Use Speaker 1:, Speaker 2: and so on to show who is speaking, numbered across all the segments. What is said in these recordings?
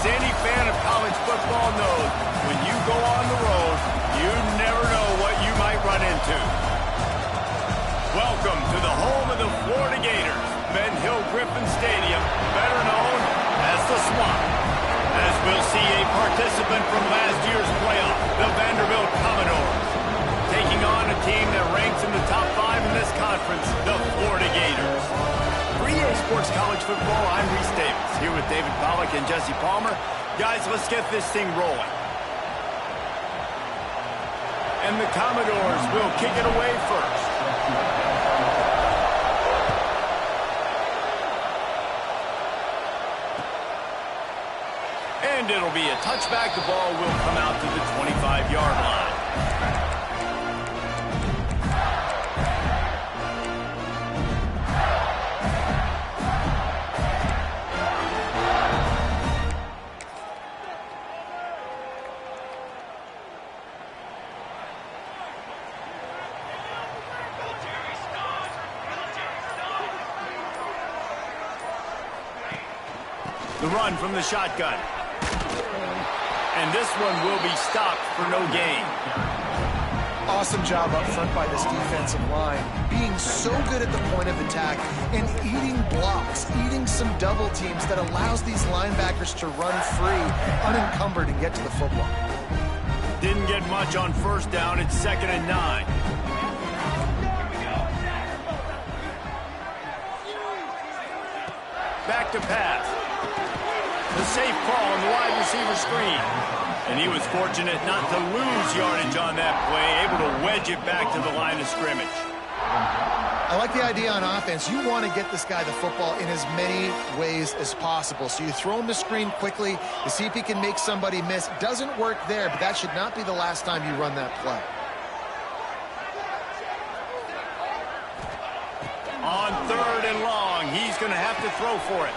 Speaker 1: As any fan of college football knows, when you go on the road, you never know what you might run into. Welcome to the home of the Florida Gators, Ben Hill Griffin Stadium, better known as the Swamp. As we'll see a participant from last year's playoff, the Vanderbilt Commodores, taking on a team that ranks in the top 5 in this conference, the Florida Gators. For EA Sports College Football, I'm Reese Davis, here with David Pollack and Jesse Palmer. Guys, let's get this thing rolling. And the Commodores will kick it away first. And it'll be a touchback. The ball will come out to the 25-yard line. The run from the shotgun. And this one will be stopped for no gain.
Speaker 2: Awesome job up front by this defensive line. Being so good at the point of attack and eating blocks, eating some double teams that allows these linebackers to run free, unencumbered, and get to the football.
Speaker 1: Didn't get much on first down. It's 2nd and 9. Back to pass. The safe call on the wide receiver screen. And he was fortunate not to lose yardage on that play, able to wedge it back to the line of scrimmage.
Speaker 2: I like the idea on offense. You want to get this guy the football in as many ways as possible. So you throw him the screen quickly to see if he can make somebody miss. Doesn't work there, but that should not be the last time you run that play.
Speaker 1: On 3rd and long, he's going to have to throw for it.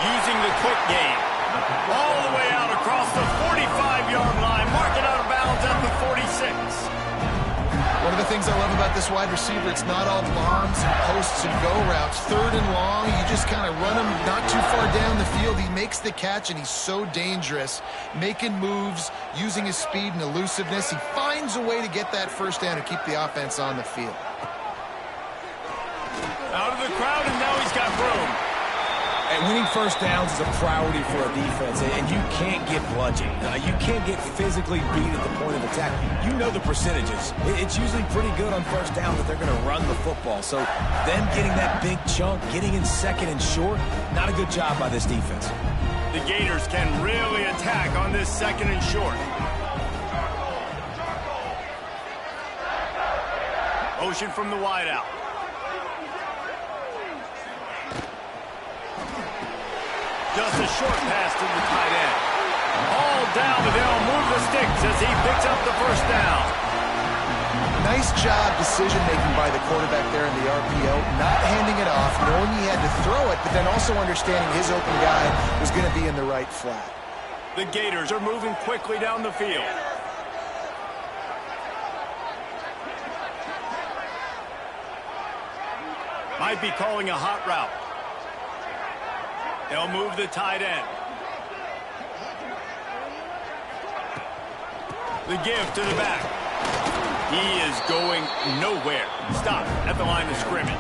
Speaker 1: Using the quick game. All the way out across the 45-yard line. Mark it out of bounds at the 46.
Speaker 2: One of the things I love about this wide receiver, it's not all bombs and posts and go routes. 3rd and long, you just kind of run him not too far down the field. He makes the catch, and he's so dangerous. Making moves, using his speed and elusiveness. He finds a way to get that first down and keep the offense on the field.
Speaker 1: Out of the crowd, and now he's got room.
Speaker 3: And winning first downs is a priority for a defense, and you can't get bludgeoned. You can't get physically beat at the point of attack. You know the percentages. It's usually pretty good on first down that they're going to run the football. So them getting that big chunk, getting in 2nd and short, not a good job by this defense.
Speaker 1: The Gators can really attack on this 2nd and short. Motion from the wideout. Just a short pass to the tight end. All down, but they'll move the sticks as he picks up the first down.
Speaker 2: Nice job decision-making by the quarterback there in the RPO, not handing it off, knowing he had to throw it, but then also understanding his open guy was going to be in the right flat.
Speaker 1: The Gators are moving quickly down the field. Might be calling a hot route. They'll move the tight end. The give to the back. He is going nowhere. Stop at the line of scrimmage.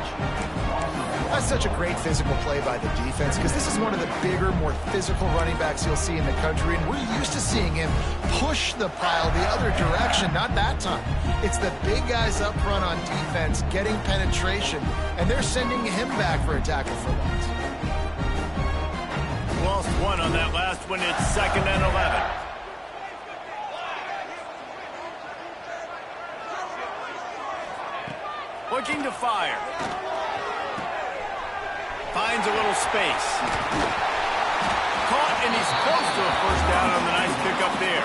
Speaker 2: That's such a great physical play by the defense because this is one of the bigger, more physical running backs you'll see in the country, and we're used to seeing him push the pile the other direction. Not that time. It's the big guys up front on defense getting penetration, and they're sending him back for a tackle for loss.
Speaker 1: Lost one on that last one. It's 2nd and 11. Looking to fire. Finds a little space. Caught, and he's close to a first down on the nice pickup there.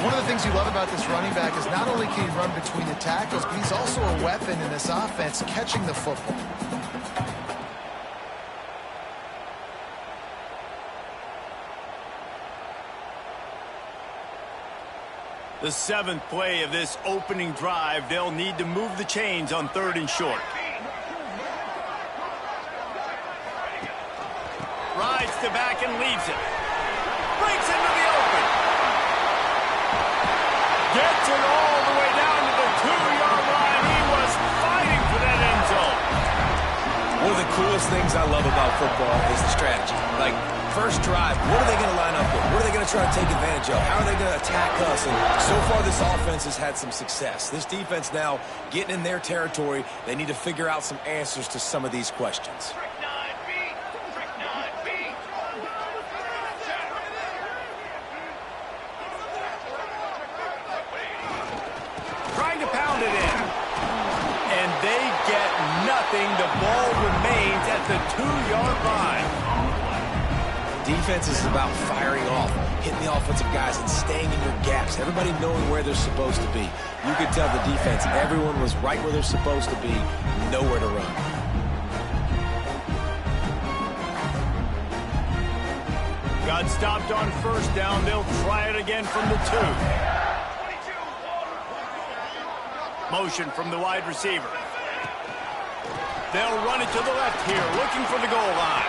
Speaker 2: One of the things you love about this running back is not only can he run between the tackles, but he's also a weapon in this offense, catching the football.
Speaker 1: The 7th play of this opening drive, they'll need to move the chains on 3rd and short. Rides to back and leaves it. breaks into the open. Gets it all the way down to the 2-yard line. He was fighting for that end zone.
Speaker 3: One of the coolest things I love about football is the strategy. Like, first drive, what are they going to line up with? What are they going to try to take advantage of? How are they going to attack us? And so far, this offense has had some success. This defense now getting in their territory. They need to figure out some answers to some of these questions.
Speaker 1: Trying to pound it in. And they get nothing. The ball remains at the 2-yard line.
Speaker 3: Defense is about firing off, hitting the offensive guys and staying in your gaps. Everybody knowing where they're supposed to be. You could tell the defense, everyone was right where they're supposed to be, nowhere to run.
Speaker 1: Got stopped on first down. They'll try it again from the 2. Motion from the wide receiver. They'll run it to the left here, looking for the goal line.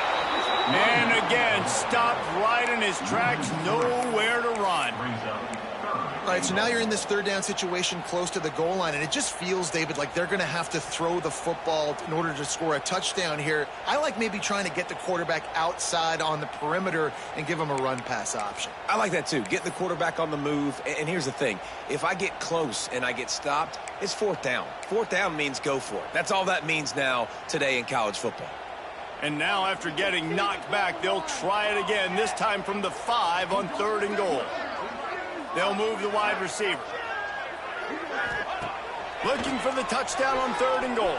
Speaker 1: And again, stopped right in his tracks, nowhere to run.
Speaker 2: All right, so now you're in this third down situation close to the goal line, and it just feels, David, like they're going to have to throw the football in order to score a touchdown here. I like maybe trying to get the quarterback outside on the perimeter and give him a run-pass option.
Speaker 3: I like that too, getting the quarterback on the move. And here's the thing, if I get close and I get stopped, it's fourth down. Fourth down means go for it. That's all that means now today in college football.
Speaker 1: And now after getting knocked back, they'll try it again, this time from the 5 on 3rd and goal. They'll move the wide receiver. Looking for the touchdown on 3rd and goal.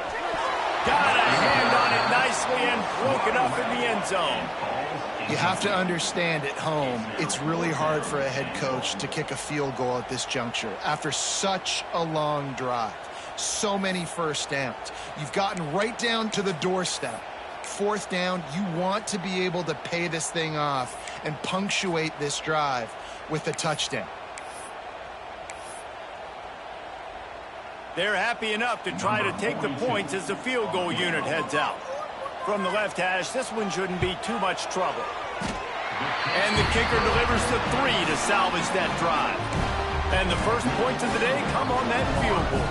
Speaker 1: Got a hand on it nicely and broke it up in the end zone.
Speaker 2: You have to understand at home, it's really hard for a head coach to kick a field goal at this juncture after such a long drive. So many first downs. You've gotten right down to the doorstep. 4th down, you want to be able to pay this thing off and punctuate this drive with a touchdown.
Speaker 1: They're happy enough to try to take the points as the field goal unit heads out. From the left hash, this one shouldn't be too much trouble. And the kicker delivers the 3 to salvage that drive. And the first points of the day come on that field goal.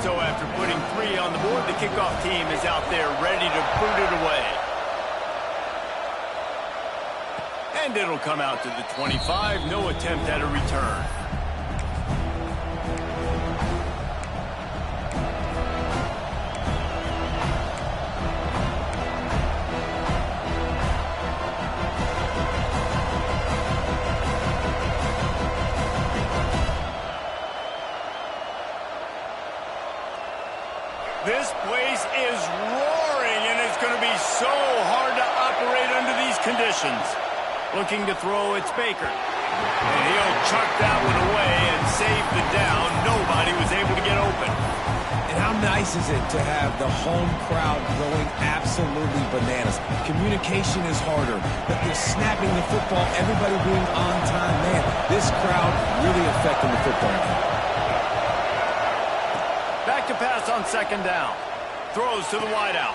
Speaker 1: So after putting 3 on the board, the kickoff team is out there ready to boot it away. And it'll come out to the 25. No attempt at a return. This place is roaring, and it's going to be so hard to operate under these conditions. Looking to throw, it's Baker. And he'll chuck that one away and save the down. Nobody was able to get open.
Speaker 3: And how nice is it to have the home crowd going absolutely bananas? Communication is harder, but they're snapping the football, everybody being on time. Man, this crowd really affecting the football game.
Speaker 1: Back to pass on 2nd down. Throws to the wideout.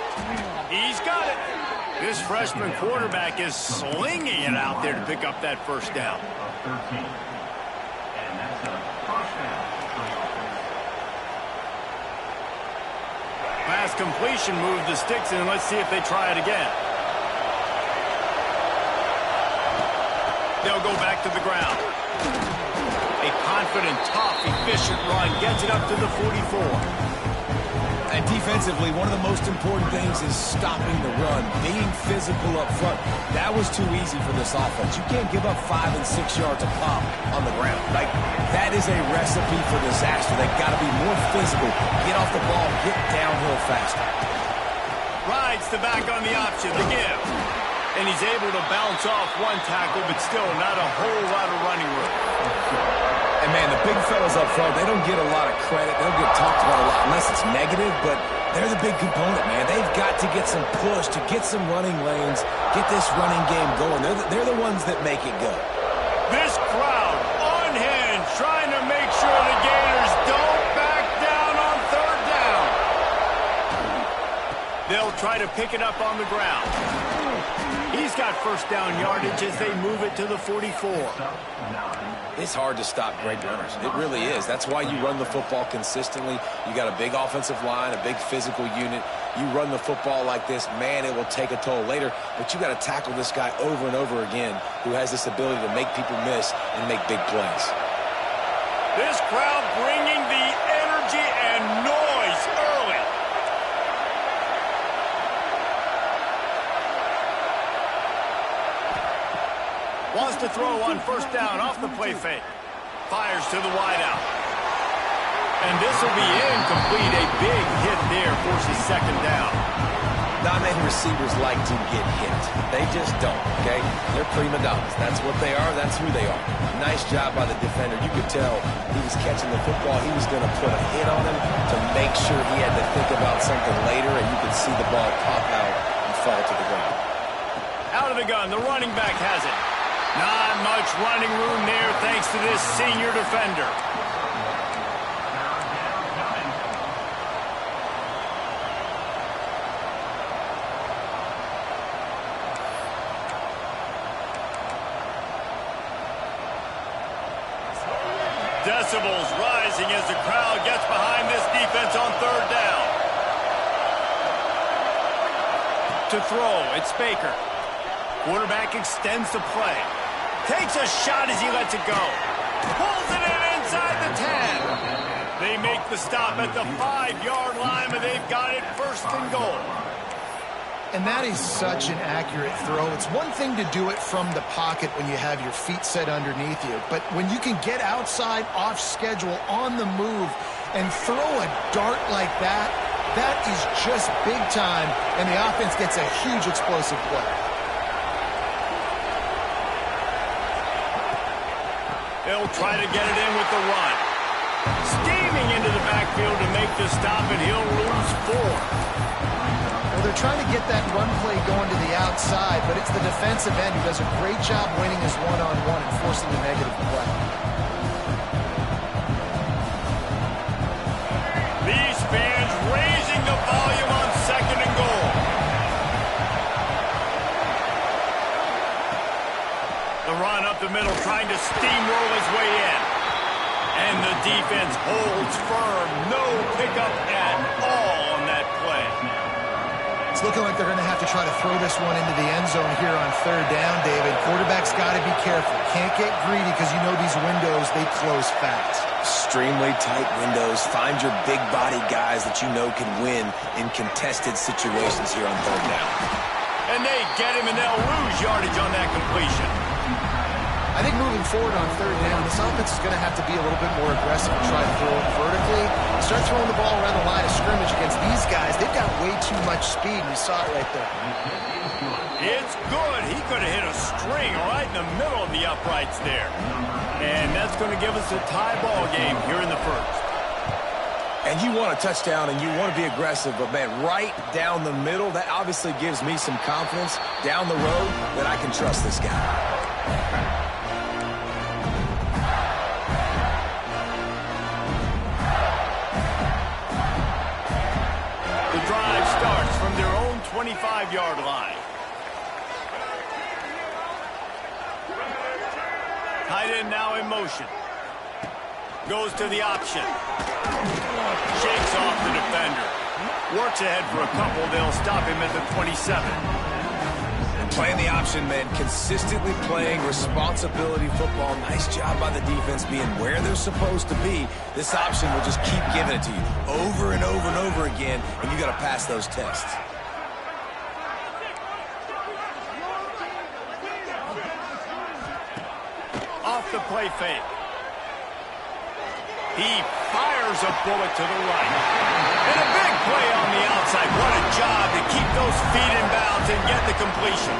Speaker 1: He's got it. This freshman quarterback is slinging it out there to pick up that 1st down. Pass completion, move the sticks in. Let's see if they try it again. They'll go back to the ground. A confident, tough, efficient run gets it up to the 44.
Speaker 3: And defensively, one of the most important things is stopping the run, being physical up front. That was too easy for this offense. You can't give up 5 and 6 yards a pop on the ground. Like, that is a recipe for disaster. They've got to be more physical, get off the ball, get downhill faster.
Speaker 1: Rides the back on the option, the give. And he's able to bounce off one tackle, but still not a whole lot of running room.
Speaker 3: And, man, the big fellas up front, they don't get a lot of credit. They don't get talked about a lot unless it's negative, but they're the big component, man. They've got to get some push, to get some running lanes, get this running game going. They're the ones that make it go.
Speaker 1: This crowd, unhinged, trying to make sure the Gators don't back down on 3rd down. They'll try to pick it up on the ground. He's got first down yardage as they move it to the 44.
Speaker 3: It's hard to stop great runners. It really is. That's why you run the football consistently. You got a big offensive line, a big physical unit. You run the football like this, man, it will take a toll later. But you got to tackle this guy over and over again who has this ability to make people miss and make big plays.
Speaker 1: This crowd bringing the energy and noise early. Wants to throw on first down off the play fake. Fires to the wideout. And this will be incomplete. A big hit there forces second down.
Speaker 3: Not many receivers like to get hit. They just don't, okay? They're prima donnas. That's what they are. That's who they are. Nice job by the defender. You could tell he was catching the football. He was going to put a hit on him to make sure he had to think about something later, and you could see the ball pop out and fall to the ground.
Speaker 1: Out of the gun, the running back has it. Not much running room there thanks to this senior defender. Decibels rising as the crowd gets behind this defense on third down. To throw, it's Baker. Quarterback extends the play. Takes a shot as he lets it go. Pulls it in inside the 10. They make the stop at the 5-yard line, but they've got it first and goal.
Speaker 2: And that is such an accurate throw. It's one thing to do it from the pocket when you have your feet set underneath you, but when you can get outside, off schedule, on the move, and throw a dart like that, that is just big time, and the offense gets a huge explosive play.
Speaker 1: They'll try to get it in with the run. Steaming into the backfield to make the stop, and he'll lose 4.
Speaker 2: Well, they're trying to get that run play going to the outside, but it's the defensive end who does a great job winning his one-on-one and forcing the negative play.
Speaker 1: These fans raising the volume on second and goal. The run up the middle, trying to steamroll his way in. And the defense holds firm. No pickup at all on that play.
Speaker 2: It's looking like they're going to have to try to throw this one into the end zone here on third down, David. Quarterback's got to be careful. Can't get greedy because you know these windows, they close fast.
Speaker 3: Extremely tight windows. Find your big body guys that you know can win in contested situations here on third down.
Speaker 1: And they get him, and they'll lose yardage on that completion.
Speaker 2: I think moving forward on third down, this offense is going to have to be a little bit more aggressive and try to throw it vertically. Start throwing the ball around the line of scrimmage against these guys. They've got way too much speed, and you saw it right there.
Speaker 1: It's good. He could have hit a string right in the middle of the uprights there. And that's going to give us a tie ball game here in the first.
Speaker 3: And you want a touchdown and you want to be aggressive, but, man, right down the middle, that obviously gives me some confidence down the road that I can trust this guy.
Speaker 1: The drive starts from their own 25-yard line. Tight end now in motion. Goes to the option. Shakes off the defender. Works ahead for a couple. They'll stop him at the 27.
Speaker 3: Playing the option, man, consistently playing responsibility football. Nice job by the defense being where they're supposed to be. This option will just keep giving it to you over and over and over again, and you got to pass those tests.
Speaker 1: Off the play fake. He fires a bullet to the right. And a big play on the outside. What a job to keep those feet in bounds and get the completion.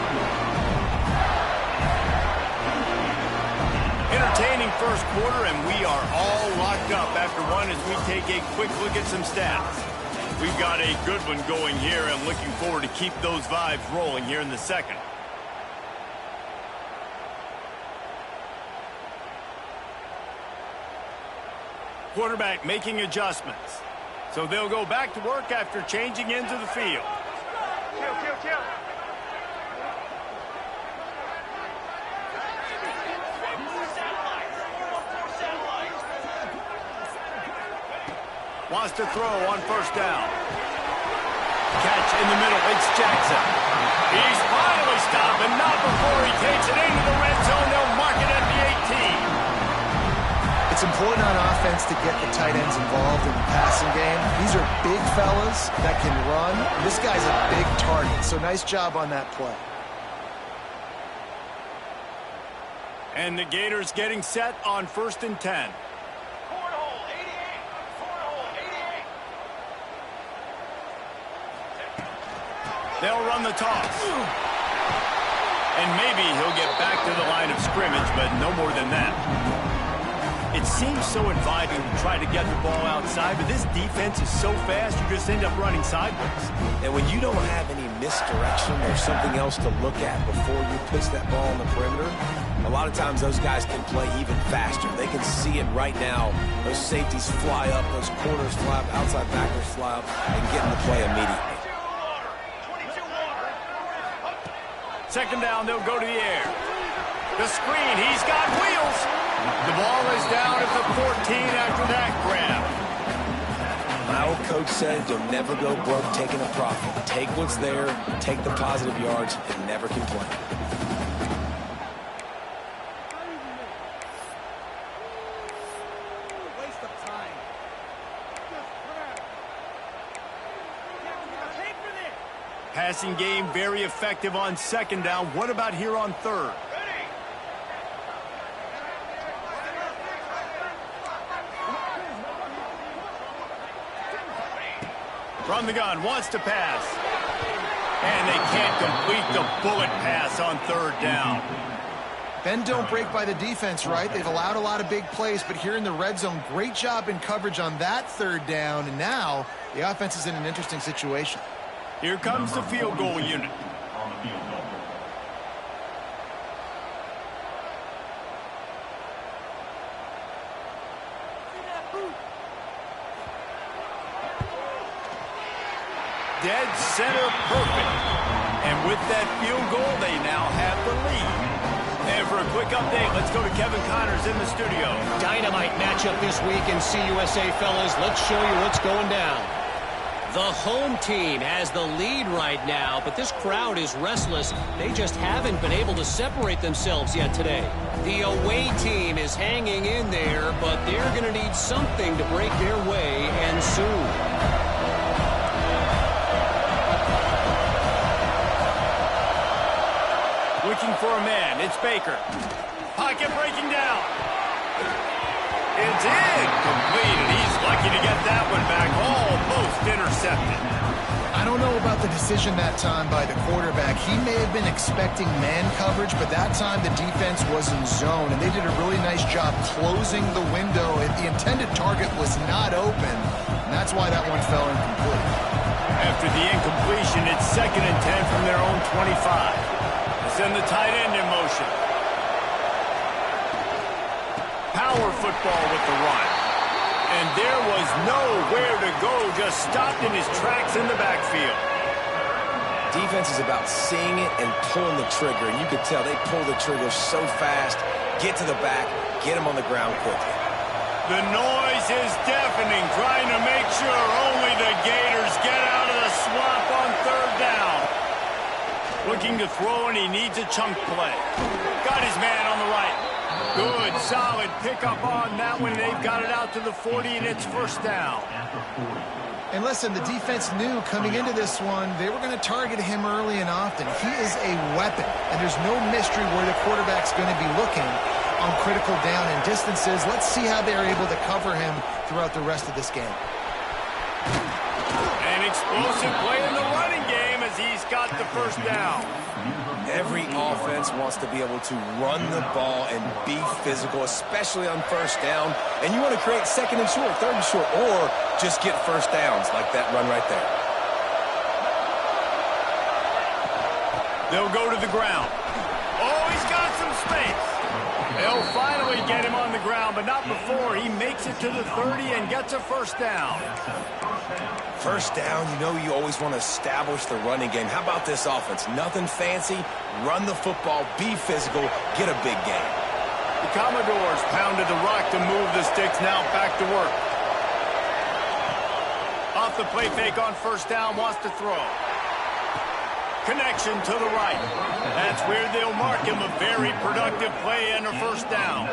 Speaker 1: Entertaining first quarter, and we are all locked up after one as we take a quick look at some stats. We've got a good one going here, and looking forward to keep those vibes rolling here in the second. Quarterback making adjustments. So they'll go back to work after changing into the field. Wants to throw on first down. Catch in the middle. It's Jackson. He's finally stopped, and not before he takes it into the red zone. They'll mark it at the 18.
Speaker 2: It's important on offense to get the tight ends involved in the passing game. These are big fellas that can run. This guy's a big target, so nice job on that play.
Speaker 1: And the Gators getting set on 1st and 10. They'll run the toss. And maybe he'll get back to the line of scrimmage, but no more than that. It seems so inviting to try to get the ball outside, but this defense is so fast, you just end up running sideways.
Speaker 3: And when you don't have any misdirection or something else to look at before you pitch that ball on the perimeter, a lot of times those guys can play even faster. They can see it right now. Those safeties fly up, those corners fly up, outside backers fly up, and get in the play immediately.
Speaker 1: Second down, they'll go to the air. The screen, he's got wheels. The ball is down at the 14 after that grab.
Speaker 3: My old coach said you'll never go broke taking a profit. Take what's there, take the positive yards, and never complain.
Speaker 4: Waste of time.
Speaker 1: Passing game very effective on second down. What about here on third? From the gun, wants to pass. And they can't complete the bullet pass on third down.
Speaker 2: Bend don't break by the defense, right? They've allowed a lot of big plays, but here in the red zone, great job in coverage on that third down, and now the offense is in an interesting situation.
Speaker 1: Here comes the field goal unit. Dead center perfect. And with that field goal, they now have the lead. And for a quick update, let's go to Kevin Connors in the studio.
Speaker 5: Dynamite matchup this week in CUSA, fellas. Let's show you what's going down. The home team has the lead right now, but this crowd is restless. They just haven't been able to separate themselves yet today. The away team is hanging in there, but they're going to need something to break their way, and soon.
Speaker 1: Looking for a man. It's Baker. Pocket breaking down. It's incomplete, and he's lucky to get that one back. Almost intercepted.
Speaker 2: I don't know about the decision that time by the quarterback. He may have been expecting man coverage, but that time the defense was in zone, and they did a really nice job closing the window. The intended target was not open, and that's why that one fell incomplete.
Speaker 1: After the incompletion, it's 2nd and 10 from their own 25. Send the tight end in motion. Power football with the run. And there was nowhere to go, just stopped in his tracks in the backfield.
Speaker 3: Defense is about seeing it and pulling the trigger, and you could tell they pull the trigger so fast, get to the back, get him on the ground quickly.
Speaker 1: The noise is deafening, trying to make sure only the Gators get out of the swamp on third down. Looking to throw, and he needs a chunk play. Got his man on the right. Good, solid pickup on that one. They've got it out to the 40, and it's first down.
Speaker 2: And listen, the defense knew coming into this one, they were going to target him early and often. He is a weapon, and there's no mystery where the quarterback's going to be looking on critical down and distances. Let's see how they're able to cover him throughout the rest of this game.
Speaker 1: An explosive play in the running game as he's got the first down.
Speaker 3: Every offense wants to be able to run the ball and be physical, especially on first down. And you want to create 2nd and short, 3rd and short, or just get first downs like that run right there.
Speaker 1: They'll go to the ground. Oh, he's got some space. They'll finally get him on the ground, but not before he makes it to the 30 and gets a first down.
Speaker 3: First down, you know you always want to establish the running game. How about this offense? Nothing fancy. Run the football, be physical, get a big gain.
Speaker 1: The Commodores pounded the rock to move the sticks. Now back to work. off the play fake on first down, wants to throw. Connection to the right. That's where they'll mark him. A very productive play and a first down.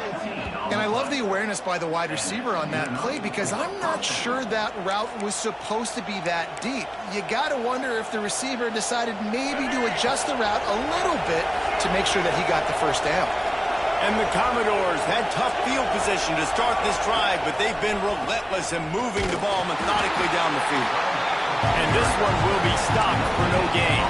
Speaker 2: And I love the awareness by the wide receiver on that play because I'm not sure that route was supposed to be that deep. You got to wonder if the receiver decided maybe to adjust the route a little bit to make sure that he got the first down.
Speaker 1: And the Commodores had tough field position to start this drive, but they've been relentless in moving the ball methodically down the field. And this one will be stopped for no gain.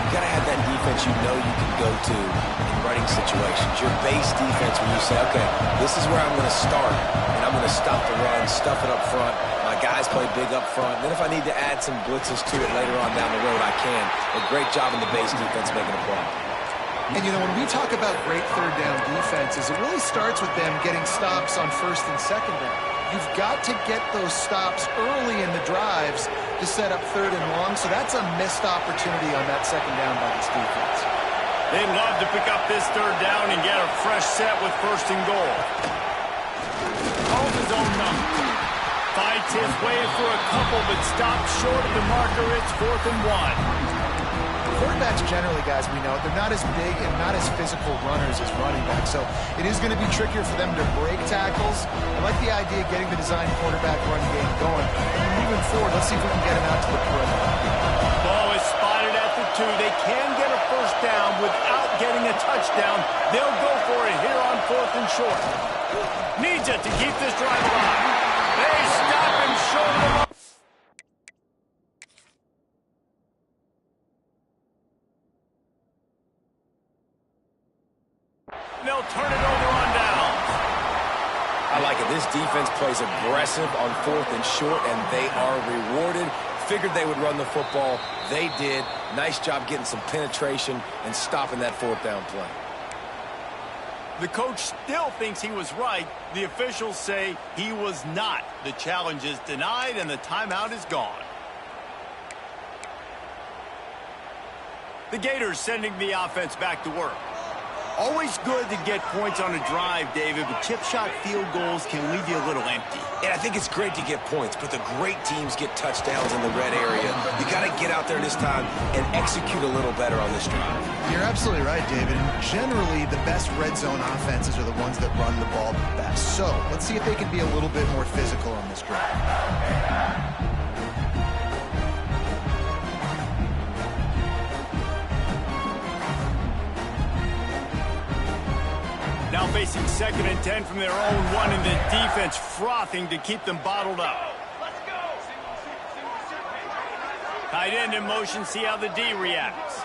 Speaker 3: You got to have that defense you know you can go to in running situations. Your base defense when you say, okay, this is where I'm going to start, and I'm going to stop the run, stuff it up front. My guys play big up front. Then if I need to add some blitzes to it later on down the road, I can. A great job in the base defense making a play.
Speaker 2: And, you know, when we talk about great third down defenses, it really starts with them getting stops on first and second down. You've got to get those stops early in the drives to set up third and long, so that's a missed opportunity on that second down by this defense.
Speaker 1: They love to pick up this third down and get a fresh set with first and goal. Calls his own number. Fights his way for a couple, but stops short of the marker. It's 4th and 1.
Speaker 2: Quarterbacks generally, guys, we know, they're not as big and not as physical runners as running backs, so it is going to be trickier for them to break tackles. I like the idea of getting the design quarterback run game going. Moving forward, let's see if we can get him out to the perimeter.
Speaker 1: Ball is spotted at the 2. They can get a first down without getting a touchdown. They'll go for it here on 4th and short. Needs it to keep this drive alive. They stop him short of the mark. They'll turn it over on downs.
Speaker 3: I like it. This defense plays aggressive on 4th and short, and they are rewarded. Figured they would run the football. They did. Nice job getting some penetration and stopping that 4th down play.
Speaker 1: The coach still thinks he was right. The officials say he was not. The challenge is denied, and the timeout is gone. The Gators sending the offense back to work. Always good to get points on a drive, David, but chip shot field goals can leave you a little empty.
Speaker 3: And I think it's great to get points, but the great teams get touchdowns in the red area. You got to get out there this time and execute a little better on this drive.
Speaker 2: You're absolutely right, David. And generally, the best red zone offenses are the ones that run the ball the best. So let's see if they can be a little bit more physical on this drive.
Speaker 1: Now facing 2nd and 10 from their own 1, and the defense frothing to keep them bottled up. Tight end in motion, see how the D reacts.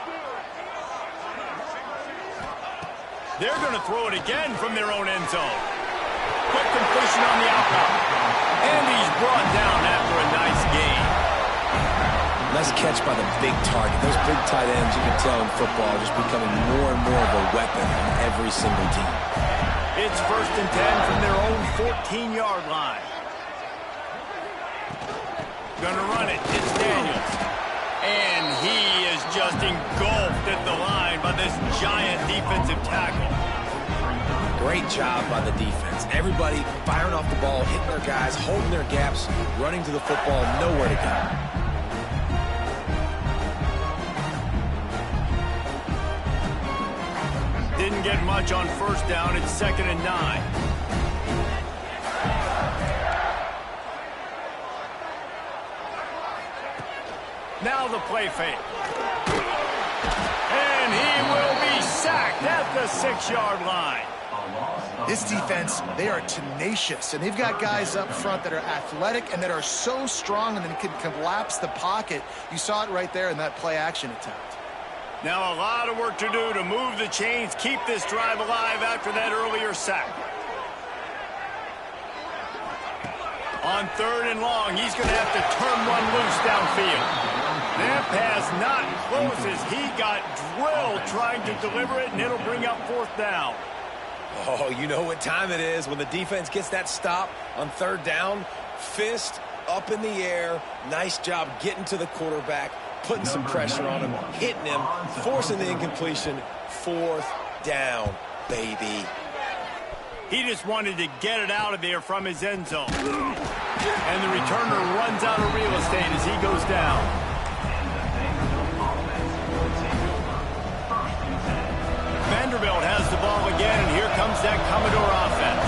Speaker 1: They're going to throw it again from their own end zone. Quick completion on the outroute. And he's brought down after a nice gain.
Speaker 3: Nice catch by the big target. Those big tight ends, you can tell in football, are just becoming more and more of a weapon on every single team.
Speaker 1: It's 1st and 10 from their own 14-yard line. Gonna run it. It's Daniels. And he is just engulfed at the line by this giant defensive tackle.
Speaker 3: Great job by the defense. Everybody firing off the ball, hitting their guys, holding their gaps, running to the football, nowhere to go.
Speaker 1: Didn't get much on first down. It's 2nd and 9. Now the play fake. And he will be sacked at the 6-yard line.
Speaker 2: This defense, they are tenacious, and they've got guys up front that are athletic and that are so strong and then can collapse the pocket. You saw it right there in that play-action attempt.
Speaker 1: Now a lot of work to do to move the chains, keep this drive alive after that earlier sack. On 3rd and long, he's going to have to turn one loose downfield. That pass not close as he got drilled trying to deliver it, and it'll bring up 4th down.
Speaker 3: Oh, you know what time it is when the defense gets that stop on 3rd down. Fist up in the air. Nice job getting to the quarterback, putting some pressure on him, hitting him, forcing the incompletion. 4th down, baby.
Speaker 1: He just wanted to get it out of there from his end zone. And the returner runs out of real estate as he goes down. Vanderbilt has the ball again, and here comes that Commodore offense.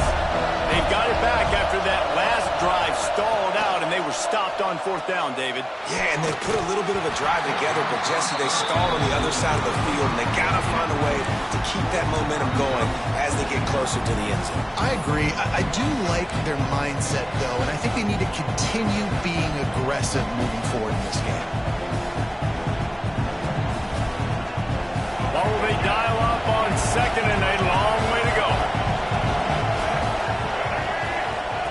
Speaker 1: They've got it back after that last drive stalled out, and they were stopped on 4th down, David.
Speaker 3: Yeah, and they put a little bit of a drive together, but Jesse, they stalled on the other side of the field, and they got to find a way to keep that momentum going as they get closer to the end zone.
Speaker 2: I agree. I do like their mindset, though, and I think they need to continue being aggressive moving forward in this game.
Speaker 1: What will they dial up on 2nd and a long way to go?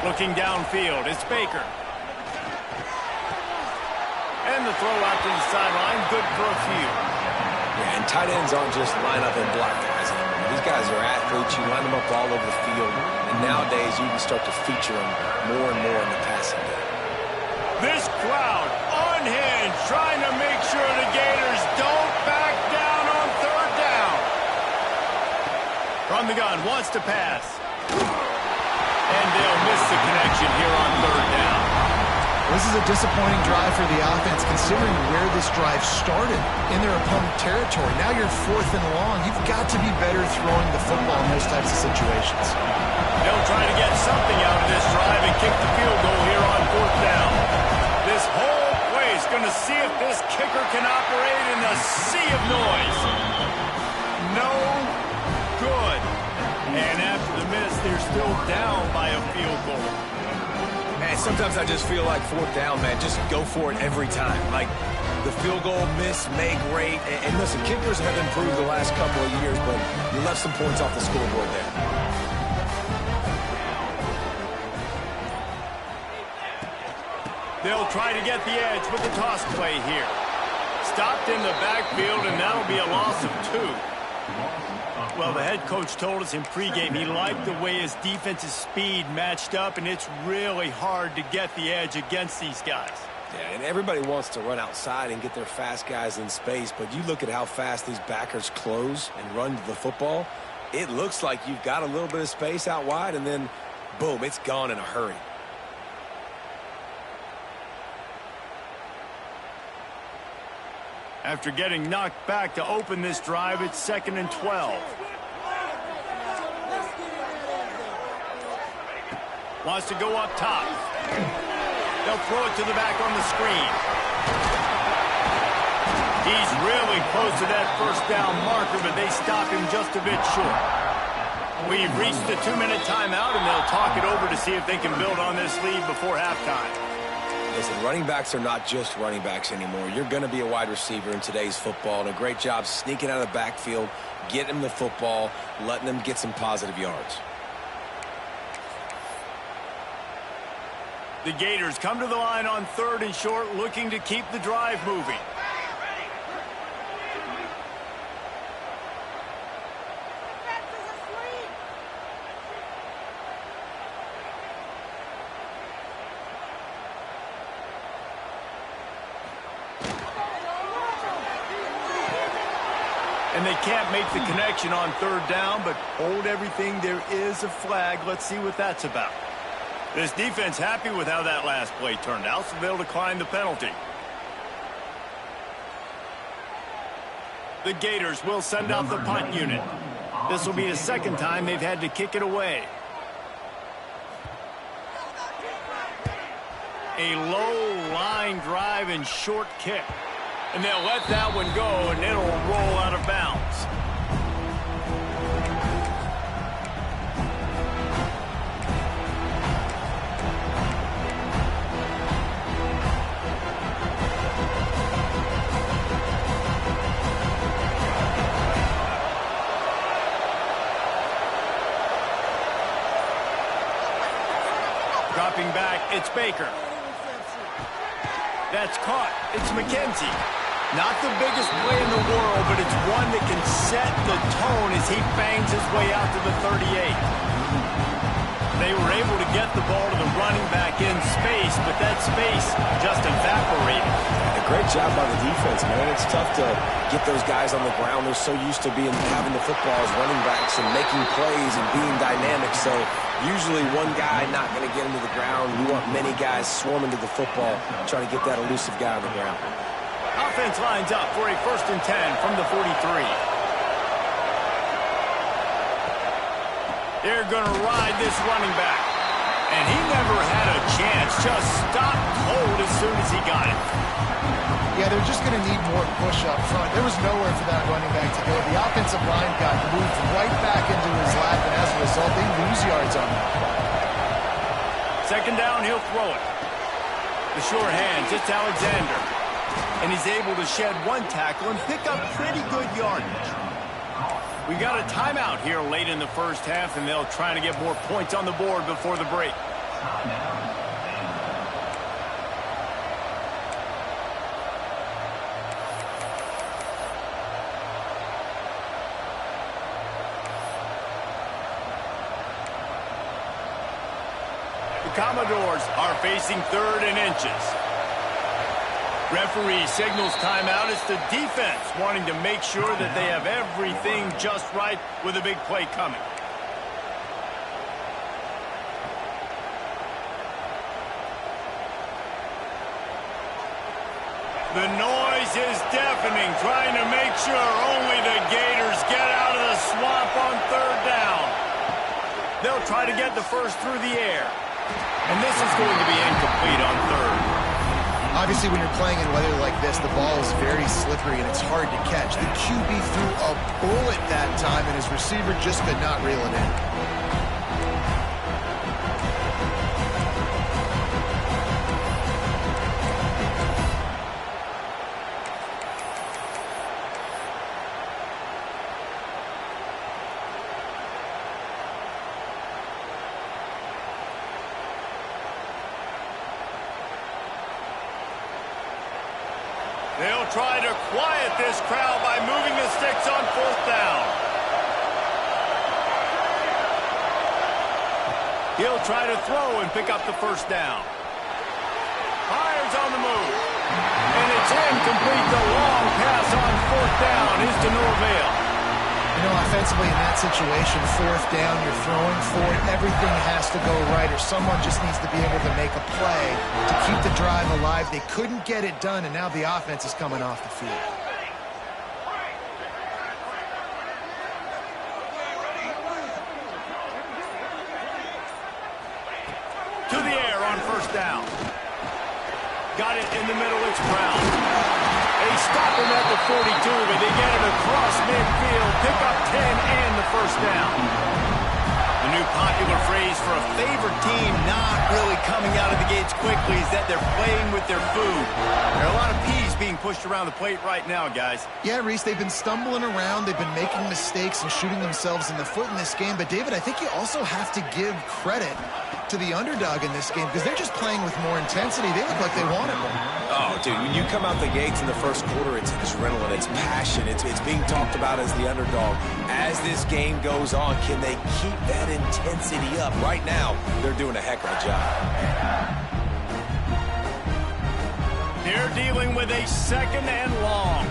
Speaker 1: Looking downfield, it's Baker. And the throw out to the sideline, good for a few.
Speaker 3: Yeah, and tight ends aren't just line up and block guys anymore. These guys are athletes. You line them up all over the field. And nowadays, you can start to feature them more and more in the passing game.
Speaker 1: This crowd, unhinged, trying to make sure the Gators don't back down on 3rd down. From the gun, wants to pass. And they'll miss the connection here on 3rd down.
Speaker 2: This is a disappointing drive for the offense, considering where this drive started in their opponent territory. Now you're 4th and long. You've got to be better throwing the football in those types of situations.
Speaker 1: They'll try to get something out of this drive and kick the field goal here on 4th down. This whole place going to see if this kicker can operate in the sea of noise. No good. And after the miss, they're still down by a field goal.
Speaker 3: Man, sometimes I just feel like 4th down, man. Just go for it every time. Like, the field goal miss, make, rate. And listen, kickers have improved the last couple of years, but you left some points off the scoreboard there.
Speaker 1: They'll try to get the edge with the toss play here. Stopped in the backfield, and that'll be a loss of 2. Well, the head coach told us in pregame he liked the way his defense's speed matched up, and it's really hard to get the edge against these guys.
Speaker 3: Yeah, and everybody wants to run outside and get their fast guys in space, but you look at how fast these backers close and run to the football, it looks like you've got a little bit of space out wide, and then, boom, it's gone in a hurry.
Speaker 1: After getting knocked back to open this drive, it's 2nd and 12. Wants to go up top. They'll throw it to the back on the screen. He's really close to that 1st down marker, but they stop him just a bit short. We've reached the 2-minute timeout, and they'll talk it over to see if they can build on this lead before halftime.
Speaker 3: Listen, running backs are not just running backs anymore. You're going to be a wide receiver in today's football, and a great job sneaking out of the backfield, getting them the football, letting them get some positive yards.
Speaker 1: The Gators come to the line on 3rd and short, looking to keep the drive moving. And they can't make the connection on 3rd down, but hold everything. There is a flag. Let's see what that's about. This defense happy with how that last play turned out, so they'll decline the penalty. The Gators will send out the punt unit. This will be the 2nd time they've had to kick it away. A low line drive and short kick. And they'll let that one go, and it'll roll out of bounds. Dropping back, it's Baker. That's caught. It's McKenzie. Not the biggest play in the world, but it's one that can set the tone as he bangs his way out to the 38. They were able to get the ball to the running back in space, but that space just evaporated.
Speaker 3: A great job by the defense, man. It's tough to get those guys on the ground. They're so used to having the football as running backs and making plays and being dynamic. So usually one guy not going to get into the ground. You want many guys swarming to the football, trying to get that elusive guy on the ground.
Speaker 1: Offense lines up for a 1st and 10 from the 43. They're going to ride this running back. And he never had a chance. Just stopped cold as soon as he got it.
Speaker 2: Yeah, they're just going to need more push up front. There was nowhere for that running back to go. The offensive line got moved right back into his lap, and as a result, they lose yards on that.
Speaker 1: 2nd down, he'll throw it. The short hands, it's Alexander. And he's able to shed one tackle and pick up pretty good yardage. We got a timeout here late in the 1st half, and they'll try to get more points on the board before the break. The Commodores are facing 3rd and inches. Referee signals timeout. It's the defense wanting to make sure that they have everything just right with a big play coming. The noise is deafening, trying to make sure only the Gators get out of the swamp on 3rd down. They'll try to get the first through the air. And this is going to be incomplete on 3rd.
Speaker 2: Obviously, when you're playing in weather like this, the ball is very slippery and it's hard to catch. The QB threw a bullet that time, and his receiver just could not reel it in.
Speaker 1: They'll try to quiet this crowd by moving the sticks on 4th down. He'll try to throw and pick up the 1st down. Fires on the move. And it's incomplete. The long pass on 4th down is to no avail.
Speaker 2: You know, offensively in that situation, 4th down, you're throwing for it. Everything has to go right, or someone just needs to be able to make a play to keep the drive alive. They couldn't get it done, and now the offense is coming off the field.
Speaker 1: To the air on 1st down. Got it in the middle. It's Brown. They stop him at the 42, but they get it across midfield. Pick up 10 and the 1st down. The new popular phrase for a favored team not really coming out of the gates quickly is that they're playing with their food. There are a lot of peas being pushed around the plate right now, guys.
Speaker 2: Yeah, Reese, they've been stumbling around. They've been making mistakes and shooting themselves in the foot in this game. But, David, I think you also have to give credit to the underdog in this game because they're just playing with more intensity. They look like they want it.
Speaker 3: Oh, dude, when you come out the gates in the 1st quarter, it's adrenaline, it's passion, it's being talked about as the underdog. As this game goes on, can they keep that intensity up? Right now, they're doing a heck of a job.
Speaker 1: They're dealing with a 2nd and long.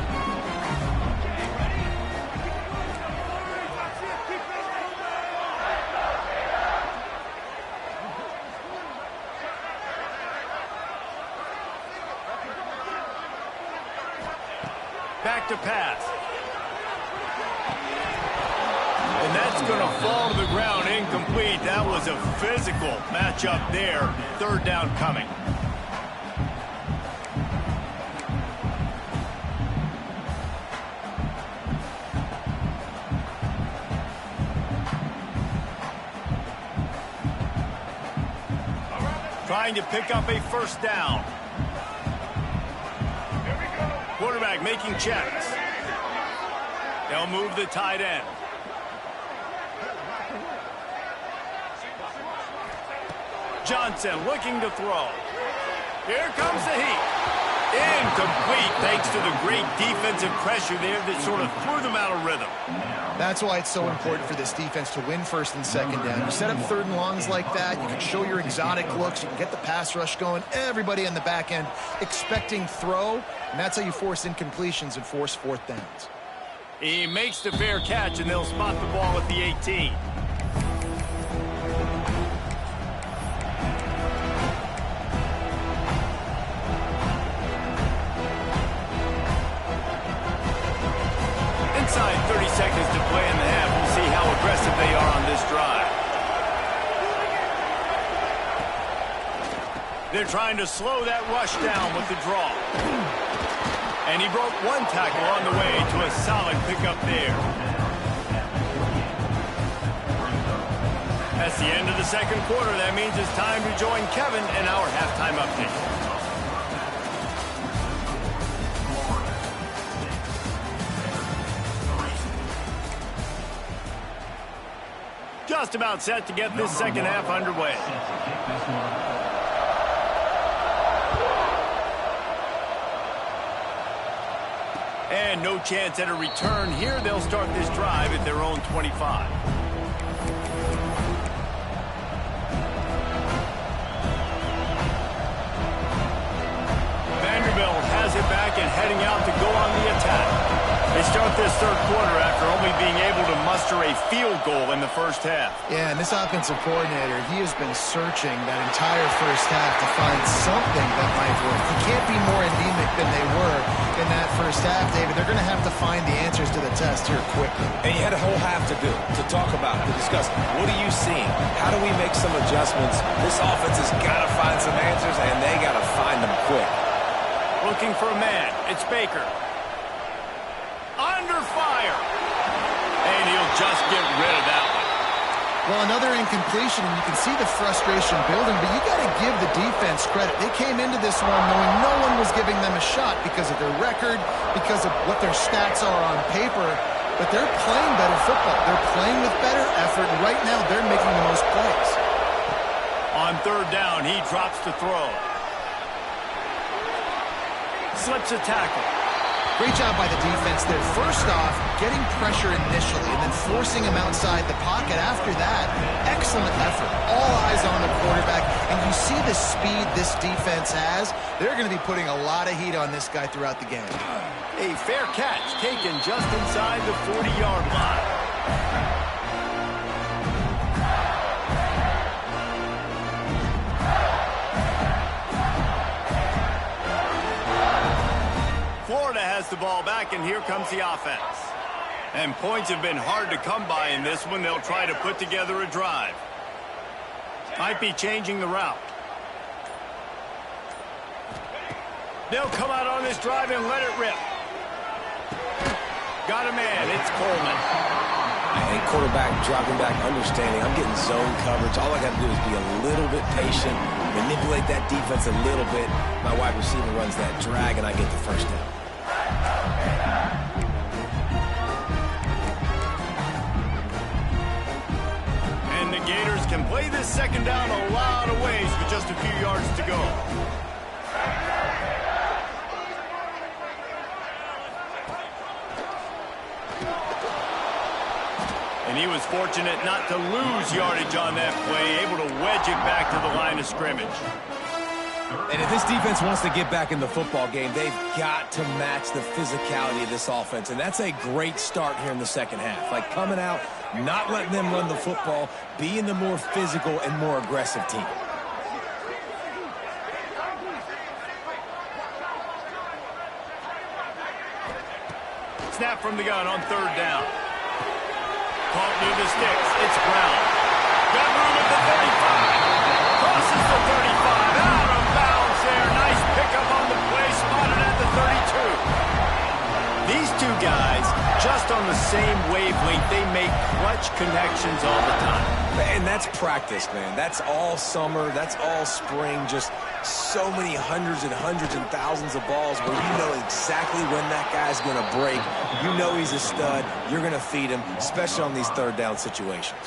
Speaker 1: Back to pass. And that's going to fall to the ground incomplete. That was a physical matchup there. 3rd down coming. Trying to pick up a 1st down. Quarterback making checks. They'll move the tight end. Johnson looking to throw. Here comes the heat. Incomplete thanks to the great defensive pressure there that sort of threw them out of rhythm.
Speaker 2: That's why it's so important for this defense to win first and second down. You set up third and longs like that, you can show your exotic looks, you can get the pass rush going, everybody on the back end expecting throw, and that's how you force incompletions and force fourth downs.
Speaker 1: He makes the fair catch, and they'll spot the ball at the 18. Inside 30 seconds to play in the half. We'll see how aggressive they are on this drive. They're trying to slow that rush down with the draw. And he broke one tackle on the way to a solid pickup there. That's the end of the second quarter. That means it's time to join Kevin in our halftime update. Just about set to get this second half underway. And no chance at a return here. They'll start this drive at their own 25. Vanderbilt has it back and heading out to go on the attack. They start this third quarter after only being able to muster a field goal in the first half.
Speaker 2: Yeah, and this offensive coordinator, he has been searching that entire first half to find something that might work. He can't be more anemic than they were in that first half, David. They're going to have to find the answers to the test here quickly.
Speaker 3: And you had a whole half to do, to talk about, to discuss. What are you seeing? How do we make some adjustments? This offense has got to find some answers, and they got to find them quick.
Speaker 1: Looking for a man. It's Baker. Under fire. And he'll just get rid of that one.
Speaker 2: Well, another incompletion, and you can see the frustration building, but you got to give the defense credit. They came into this one knowing no one was giving them a shot because of their record, because of what their stats are on paper, but they're playing better football. They're playing with better effort, and right now they're making the most plays.
Speaker 1: On third down, he drops to throw. Slips a tackle.
Speaker 2: Great job by the defense there. First off, getting pressure initially and then forcing him outside the pocket. After that, excellent effort. All eyes on the quarterback. And you see the speed this defense has. They're going to be putting a lot of heat on this guy throughout the game.
Speaker 1: A fair catch taken just inside the 40-yard line. Florida has the ball back, and here comes the offense. And points have been hard to come by in this one. They'll try to put together a drive. Might be changing the route. They'll come out on this drive and let it rip. Got a man. It's Coleman.
Speaker 3: Hey, quarterback dropping back, understanding. I'm getting zone coverage. All I got to do is be a little bit patient, manipulate that defense a little bit. My wide receiver runs that drag, and I get the first down.
Speaker 1: And the Gators can play this second down a lot of ways with just a few yards to go. And he was fortunate not to lose yardage on that play, able to wedge it back to the line of scrimmage.
Speaker 3: And if this defense wants to get back in the football game, they've got to match the physicality of this offense. And that's a great start here in the second half. Like coming out, not letting them run the football, being the more physical and more aggressive team.
Speaker 1: Snap from the gun on third down. Caught near the sticks. It's Brown. Got room at the 35. Crosses the 35. Out of bounds there. Nice pickup on the play. Spotted at the 32. These two guys, just on the same wavelength, they make clutch connections all the time.
Speaker 3: And that's practice, man. That's all summer. That's all spring. Just so many hundreds and thousands of balls where you know exactly when that guy's going to break. You know he's a stud. You're going to feed him, especially on these third down situations.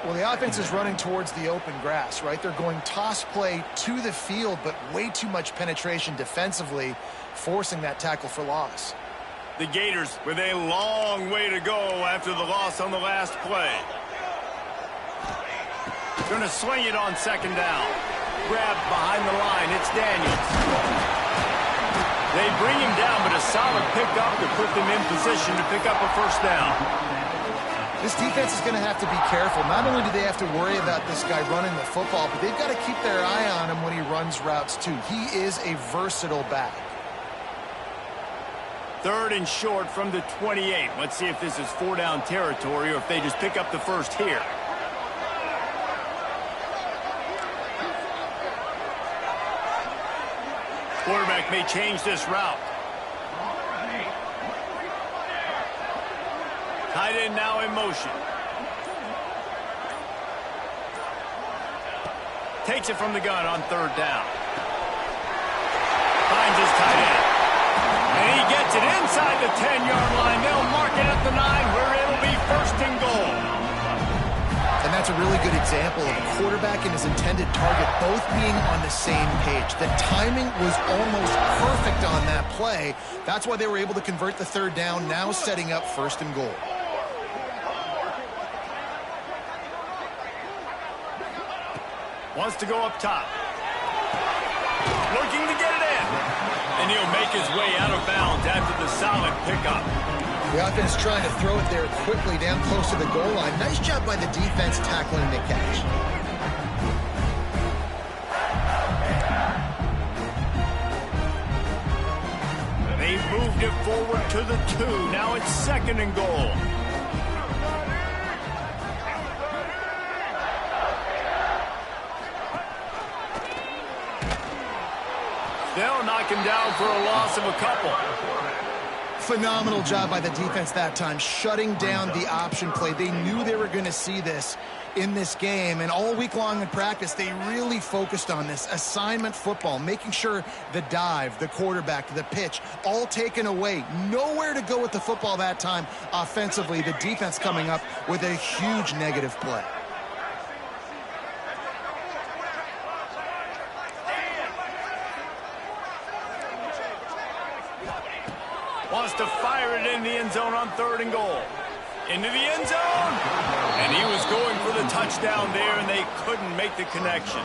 Speaker 2: Well, the offense is running towards the open grass, right? They're going toss play to the field, but way too much penetration defensively, forcing that tackle for loss.
Speaker 1: The Gators with a long way to go after the loss on the last play. Going to swing it on second down. Grab behind the line. It's Daniels. They bring him down, but a solid pickup to put them in position to pick up a first down.
Speaker 2: This defense is going to have to be careful. Not only do they have to worry about this guy running the football, but they've got to keep their eye on him when he runs routes too. He is a versatile back.
Speaker 1: 3rd and short from the 28. Let's see if this is 4-down territory or if they just pick up the first here. Quarterback may change this route. Tight end now in motion. Takes it from the gun on 3rd down. Finds his tight end. And he gets it inside the 10-yard line. They'll mark it at the 9 where it'll be 1st and goal.
Speaker 2: And that's a really good example of a quarterback and his intended target both being on the same page. The timing was almost perfect on that play. That's why they were able to convert the 3rd down, now setting up 1st and goal.
Speaker 1: Wants to go up top. Looking to get it in. And he'll make his way out of bounds after the solid pickup.
Speaker 2: The offense trying to throw it there quickly down close to the goal line. Nice job by the defense tackling the catch.
Speaker 1: They've moved it forward to the 2. Now it's 2nd and goal. They'll knock him down for a loss of a couple.
Speaker 2: Phenomenal job by the defense that time, shutting down the option play. They knew they were going to see this in this game, and all week long in practice, they really focused on this assignment football, making sure the dive, the quarterback, the pitch, all taken away. Nowhere to go with the football that time offensively. The defense coming up with a huge negative play.
Speaker 1: Wants to fire it in the end zone on 3rd and goal. Into the end zone. And he was going for the touchdown there, and they couldn't make the connection.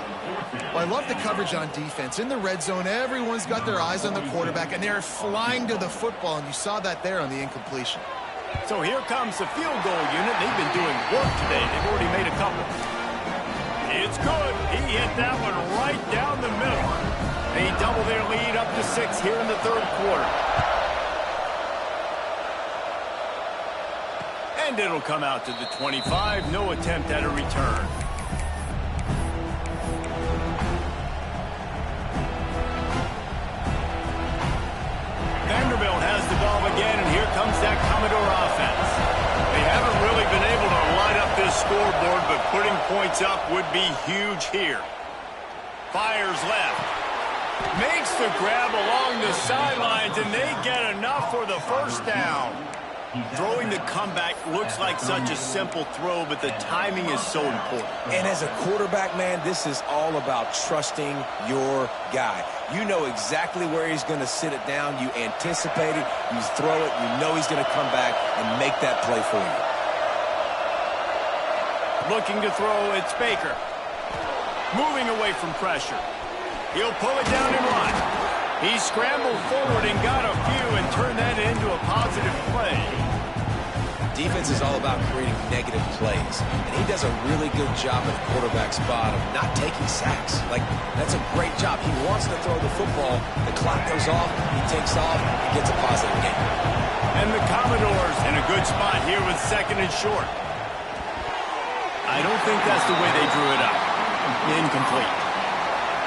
Speaker 2: Well, I love the coverage on defense. In the red zone, everyone's got their eyes on the quarterback, and they're flying to the football, and you saw that there on the incompletion.
Speaker 1: So here comes the field goal unit. They've been doing work today. They've already made a couple. It's good. He hit that one right down the middle. They double their lead up to 6 here in the 3rd quarter. And it'll come out to the 25. No attempt at a return. Vanderbilt has the ball again, and here comes that Commodore offense. They haven't really been able to light up this scoreboard, but putting points up would be huge here. Fires left. Makes the grab along the sidelines, and they get enough for the 1st down. Throwing the comeback looks like such a simple throw, but the timing is so important.
Speaker 3: And as a quarterback, man, this is all about trusting your guy. You know exactly where he's going to sit it down. You anticipate it. You throw it. You know he's going to come back and make that play for you.
Speaker 1: Looking to throw, it's Baker. Moving away from pressure. He'll pull it down and run. He scrambled forward and got a few and turned that into a positive play.
Speaker 3: Defense is all about creating negative plays, and he does a really good job at the quarterback spot of not taking sacks. Like, that's a great job. He wants to throw the football. The clock goes off. He takes off and gets a positive gain.
Speaker 1: And the Commodores in a good spot here with 2nd and short. I don't think that's the way they drew it up. Incomplete.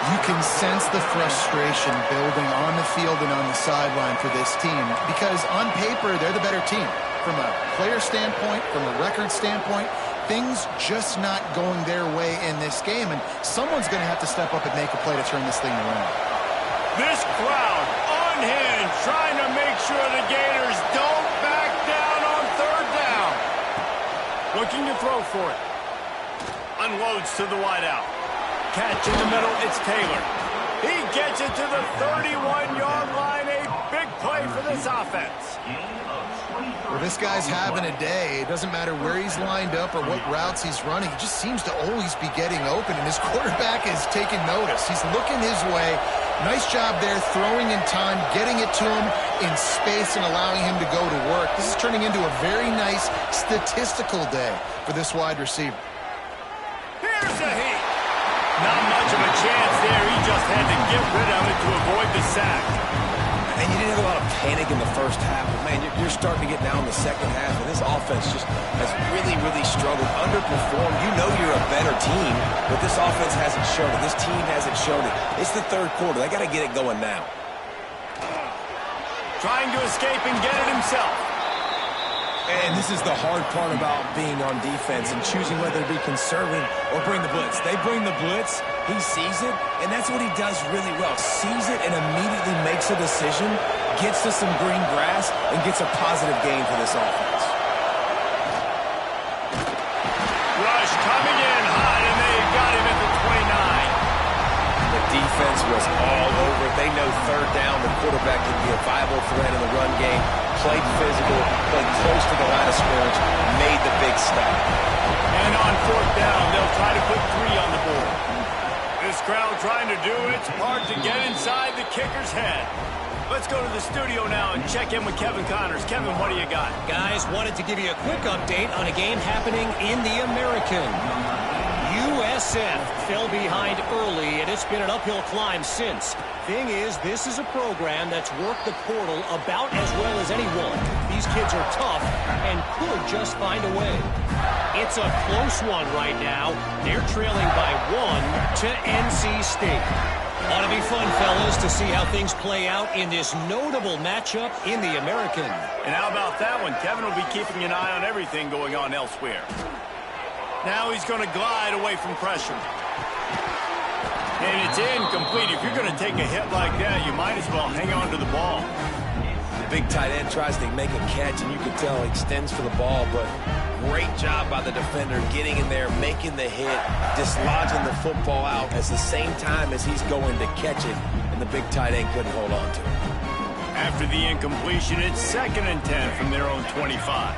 Speaker 2: You can sense the frustration building on the field and on the sideline for this team because on paper, they're the better team. From a player standpoint, from a record standpoint, things just not going their way in this game, and someone's going to have to step up and make a play to turn this thing around.
Speaker 1: This crowd unhinged, trying to make sure the Gators don't back down on third down. Looking to throw for it. Unloads to the wideout. Catch in the middle, it's Taylor. He gets it to the 31-yard line. A big play for this offense.
Speaker 2: Well, this guy's having a day. It doesn't matter where he's lined up or what routes he's running. He just seems to always be getting open, and his quarterback is taking notice. He's looking his way. Nice job there, throwing in time, getting it to him in space and allowing him to go to work. This is turning into a very nice statistical day for this wide receiver.
Speaker 1: Here's a heat. Not much of a chance there. He just had to get rid of it to avoid the sack.
Speaker 3: And you didn't have a lot of panic in the first half. But, man, you're starting to get down in the second half, and this offense just has really, really struggled, underperformed. You know you're a better team, but this offense hasn't shown it. This team hasn't shown it. It's the third quarter. They got to get it going now.
Speaker 1: Trying to escape and get it himself.
Speaker 3: And this is the hard part about being on defense and choosing whether to be conservative or bring the blitz. They bring the blitz, he sees it, and that's what he does really well. Sees it and immediately makes a decision, gets to some green grass, and gets a positive gain for this offense.
Speaker 1: Rush coming in hot, and they got him at the 29.
Speaker 3: The defense was all over it. They know third down, the quarterback can be a viable threat in the run game. Played physical, played close to the line of scrimmage, made the big stop.
Speaker 1: And on fourth down, they'll try to put 3 on the board. This crowd trying to do its part to get inside the kicker's head. Let's go to the studio now and check in with Kevin Connors. Kevin, what do you got?
Speaker 5: Guys, wanted to give you a quick update on a game happening in the American. USF fell behind early, and it's been an uphill climb since. Thing is, this is a program that's worked the portal about as well as anyone. These kids are tough and could just find a way. It's a close one right now. They're trailing by 1 to NC State. Ought to be fun, fellas, to see how things play out in this notable matchup in the American.
Speaker 1: And how about that one? Kevin will be keeping an eye on everything going on elsewhere. Now he's going to glide away from pressure. And it's incomplete. If you're going to take a hit like that, you might as well hang on to the ball.
Speaker 3: The big tight end tries to make a catch, and you can tell he extends for the ball, but great job by the defender getting in there, making the hit, dislodging the football out at the same time as he's going to catch it, and the big tight end couldn't hold on to it.
Speaker 1: After the incompletion, it's 2nd and 10 from their own 25.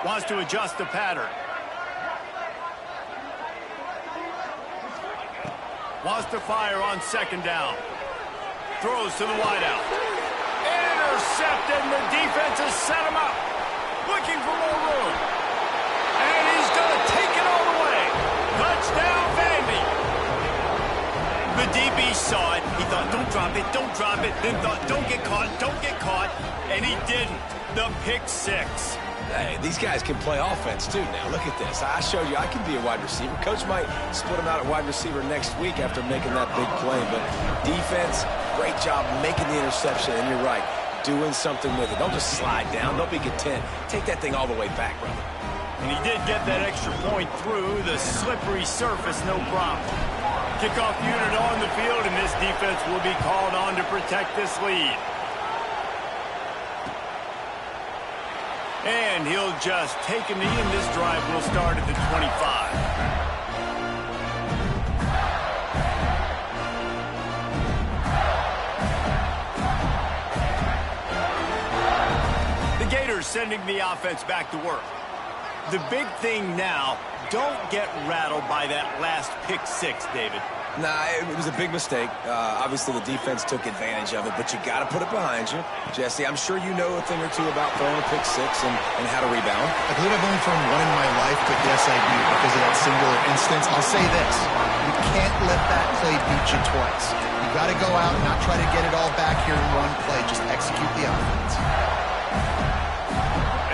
Speaker 1: Wants to adjust the pattern. Wants to fire on 2nd down. Throws to the wideout. Intercepted, and the defense has set him up. Looking for more room. And he's going to take it all the way. Touchdown, Vandy. The DB saw it. He thought, don't drop it, don't drop it. Then thought, don't get caught, don't get caught. And he didn't. The pick 6.
Speaker 3: Hey, these guys can play offense, too, now. Look at this. I showed you I can be a wide receiver. Coach might split him out at wide receiver next week after making that big play. But defense, great job making the interception. And you're right, doing something with it. Don't just slide down. Don't be content. Take that thing all the way back, brother.
Speaker 1: And he did get that extra point through the slippery surface, no problem. Kickoff unit on the field, and this defense will be called on to protect this lead. And he'll just take a knee, and this drive will start at the 25. The Gators sending the offense back to work. The big thing now, don't get rattled by that last pick 6, David.
Speaker 3: Nah, it was a big mistake. Obviously, the defense took advantage of it, but you got to put it behind you. Jesse, I'm sure you know a thing or two about throwing a pick 6 and how to rebound.
Speaker 2: I believe I've only thrown one in my life, but yes, I do, because of that singular instance. I'll say this. You can't let that play beat you twice. You got to go out and not try to get it all back here in one play. Just execute the offense.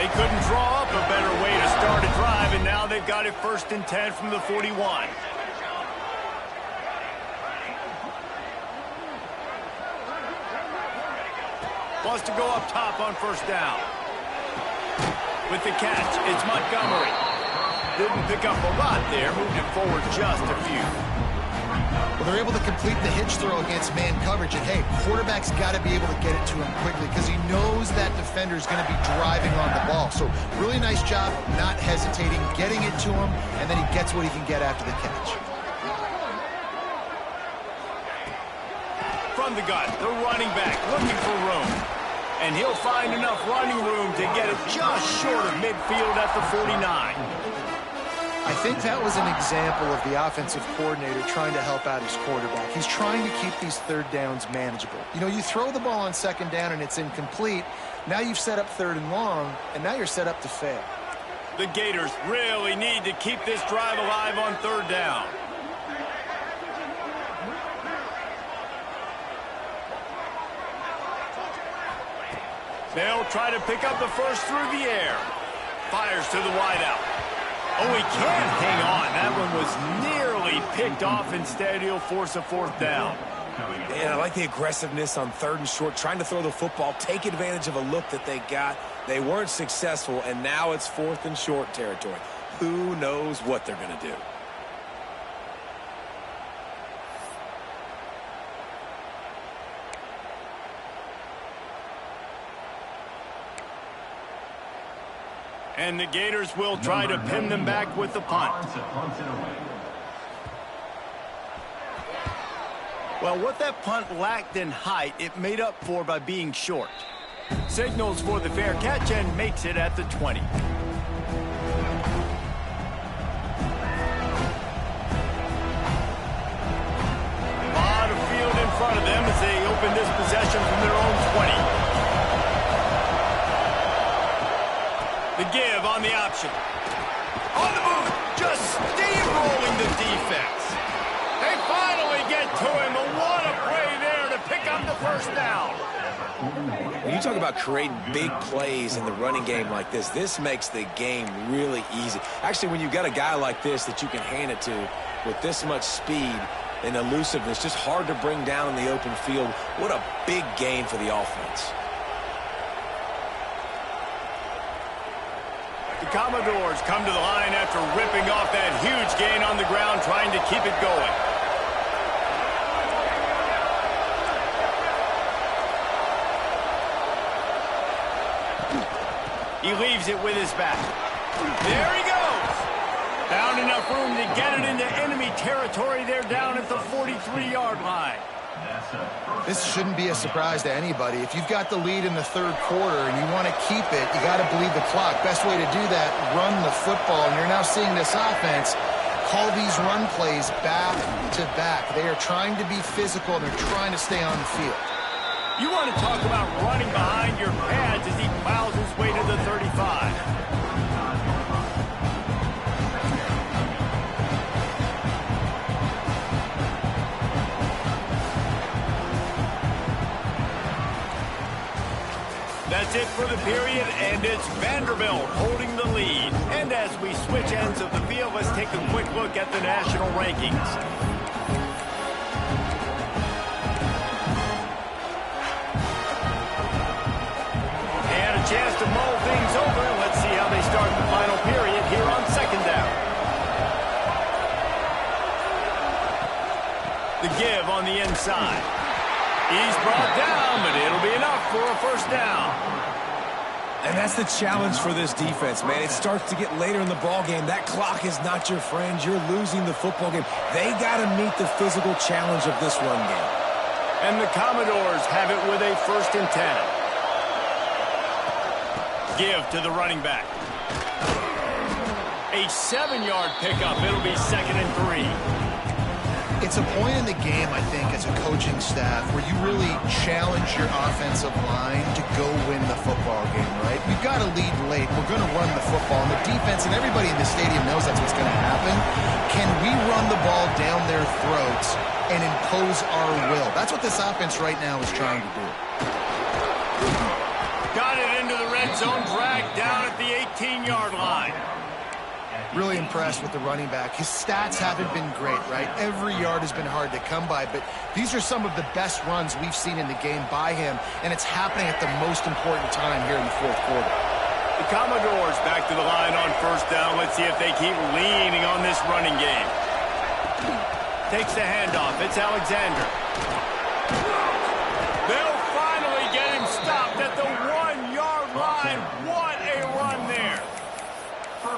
Speaker 1: They couldn't draw up a better way to start a drive, and now they've got it 1st and 10 from the 41. Wants to go up top on 1st down. With the catch, it's Montgomery. Didn't pick up a lot there, moved it forward just a few.
Speaker 2: Well, they're able to complete the hitch throw against man coverage, and hey, quarterback's got to be able to get it to him quickly because he knows that defender is going to be driving on the ball. So really nice job not hesitating, getting it to him, and then he gets what he can get after the catch.
Speaker 1: From the gun, the running back looking for room. And he'll find enough running room to get it just short of midfield at the 49.
Speaker 2: I think that was an example of the offensive coordinator trying to help out his quarterback. He's trying to keep these 3rd downs manageable. You know, you throw the ball on 2nd down and it's incomplete. Now you've set up 3rd and long, and now you're set up to fail.
Speaker 1: The Gators really need to keep this drive alive on 3rd down. They'll try to pick up the first through the air. Fires to the wideout. Oh, he can't hang on. That one was nearly picked off. Instead, he'll force a 4th down.
Speaker 3: Yeah, I like the aggressiveness on 3rd and short, trying to throw the football, take advantage of a look that they got. They weren't successful, and now it's 4th and short territory. Who knows what they're going to do?
Speaker 1: And the Gators will try to pin them back with the punt. Well, what that punt lacked in height, it made up for by being short. Signals for the fair catch and makes it at the 20. A lot of field in front of them as they open this possession from their own 20. The give on the option. On the move, just steamrolling the defense. They finally get to him, and what a play there to pick up the 1st down.
Speaker 3: When you talk about creating big plays in the running game like this makes the game really easy. Actually, when you've got a guy like this that you can hand it to with this much speed and elusiveness, just hard to bring down in the open field, what a big gain for the offense.
Speaker 1: The Commodores come to the line after ripping off that huge gain on the ground, trying to keep it going. He leaves it with his back. There he goes. Found enough room to get it into enemy territory. They're down at the 43-yard line.
Speaker 2: This shouldn't be a surprise to anybody. If you've got the lead in the 3rd quarter and you want to keep it, you got to bleed the clock. Best way to do that, run the football. And you're now seeing this offense call these run plays back to back. They are trying to be physical, and they're trying to stay on the field.
Speaker 1: You want to talk about running behind your pads as he plows his way to the 35. That's it for the period, and it's Vanderbilt holding the lead. And as we switch ends of the field, let's take a quick look at the national rankings. And a chance to mull things over. Let's see how they start the final period here on 2nd down. The give on the inside. He's brought down, but it'll be enough for a 1st down.
Speaker 3: And that's the challenge for this defense, man. It starts to get later in the ball game. That clock is not your friend. You're losing the football game. They got to meet the physical challenge of this run game.
Speaker 1: And the Commodores have it with a 1st and 10. Give to the running back. A 7-yard pickup. It'll be 2nd and 3.
Speaker 2: It's a point in the game, I think, as a coaching staff where you really challenge your offensive line to go win the football game, right? We've got to lead late. We're going to run the football. And the defense and everybody in the stadium knows that's what's going to happen. Can we run the ball down their throats and impose our will? That's what this offense right now is trying to do.
Speaker 1: Got it into the red red zone drag down at the 18-yard line.
Speaker 2: Really impressed with the running back. His stats haven't been great, right? Every yard has been hard to come by, but these are some of the best runs we've seen in the game by him, and it's happening at the most important time here in the fourth quarter.
Speaker 1: The Commodores back to the line on first down. Let's see if they keep leaning on this running game. Takes the handoff. It's Alexander. They'll finally get him stopped at the 1-yard line. What a run there.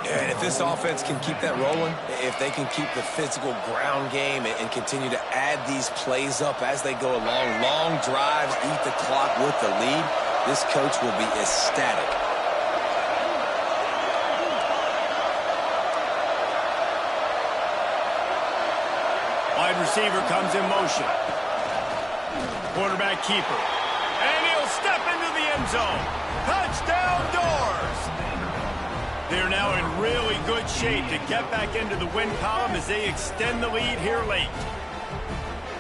Speaker 3: Yeah, and if this offense can keep that rolling, if they can keep the physical ground game and continue to add these plays up as they go along, long drives, eat the clock with the lead, this coach will be ecstatic.
Speaker 1: Wide receiver comes in motion. Quarterback keeper. And he'll step into the end zone. Touchdown Doors! They're now in really good shape to get back into the win column as they extend the lead here late.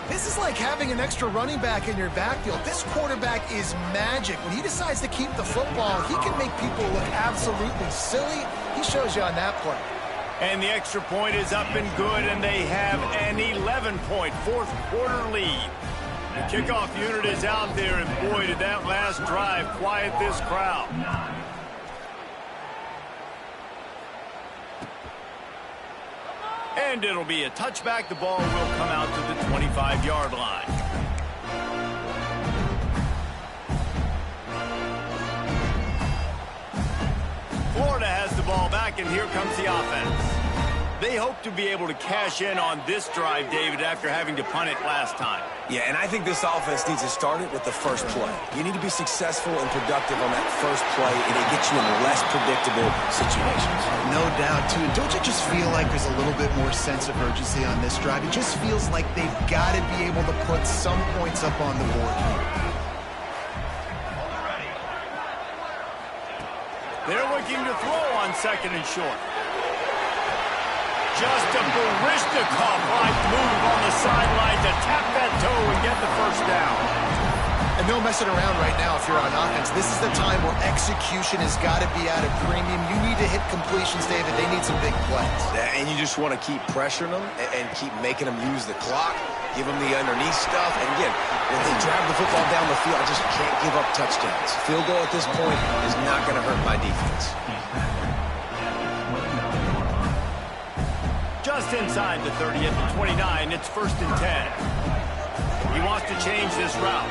Speaker 2: This is like having an extra running back in your backfield. This quarterback is magic. When he decides to keep the football, he can make people look absolutely silly. He shows you on that play.
Speaker 1: And the extra point is up and good, and they have an 11-point fourth-quarter lead. The kickoff unit is out there, and boy, did that last drive quiet this crowd. And it'll be a touchback. The ball will come out to the 25-yard line. Florida has the ball back, and here comes the offense. They hope to be able to cash in on this drive, David, after having to punt it last time.
Speaker 3: Yeah, and I think this offense needs to start it with the first play. You need to be successful and productive on that first play, and it gets you in less predictable situations.
Speaker 2: No doubt, too. Don't you just feel like there's a little bit more sense of urgency on this drive? It just feels like they've got to be able to put some points up on the board here.
Speaker 1: They're looking to throw on second and short. Just a Barishnikov-like move on the sideline to tap that toe and get the first down.
Speaker 2: And no messing around right now if you're on offense. This is the time where execution has got to be at a premium. You need to hit completions, David. They need some big plays.
Speaker 3: And you just want to keep pressuring them and keep making them use the clock, give them the underneath stuff. And again, when they drive the football down the field, I just can't give up touchdowns. Field goal at this point is not going to hurt my defense.
Speaker 1: Just inside the 30 at the 29, it's 1st and 10. He wants to change this route.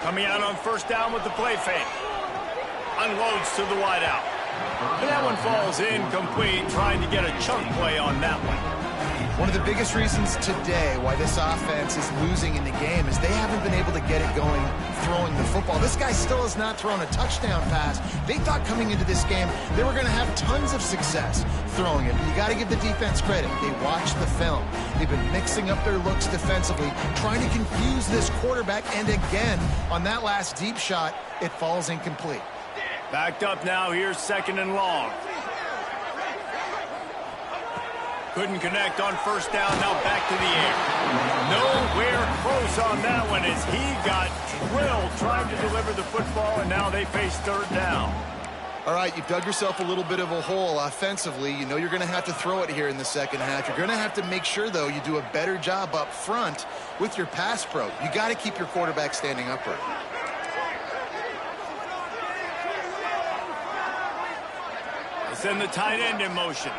Speaker 1: Coming out on first down with the play fake. Unloads to the wideout. And that one falls incomplete, trying to get a chunk play on that one.
Speaker 2: One of the biggest reasons today why this offense is losing in the game is they haven't been able to get it going throwing the football. This guy still has not thrown a touchdown pass. They thought coming into this game they were going to have tons of success throwing it. But you got to give the defense credit. They watched the film. They've been mixing up their looks defensively, trying to confuse this quarterback. And again, on that last deep shot, it falls incomplete.
Speaker 1: Backed up now. Here's 2nd and long. Couldn't connect on first down. Now back to the air. Nowhere close on that one as he got drilled trying to deliver the football, and now they face 3rd down.
Speaker 2: All right, you've dug yourself a little bit of a hole offensively. You know you're going to have to throw it here in the second half. You're going to have to make sure, though, you do a better job up front with your pass pro. You got to keep your quarterback standing upright.
Speaker 1: They send the tight end in motion.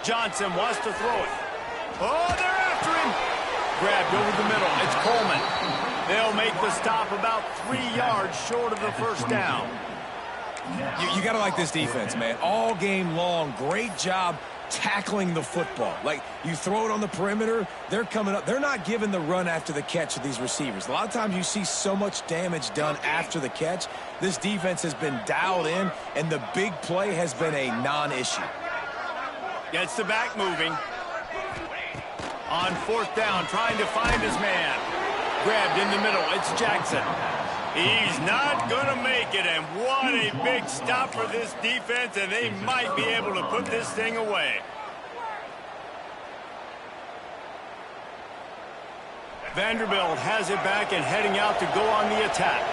Speaker 1: Johnson wants to throw it. Oh, they're after him. Grabbed over the middle. It's Coleman. They'll make the stop about 3 yards short of the first down.
Speaker 3: You got to like this defense, man. All game long, great job tackling the football. Like, you throw it on the perimeter, they're coming up. They're not giving the run after the catch of these receivers. A lot of times you see so much damage done after the catch. This defense has been dialed in, and the big play has been a non-issue.
Speaker 1: Gets the back moving. On 4th down, trying to find his man. Grabbed in the middle. It's Jackson. He's not going to make it, and what a big stop for this defense, and they might be able to put this thing away. Vanderbilt has it back and heading out to go on the attack.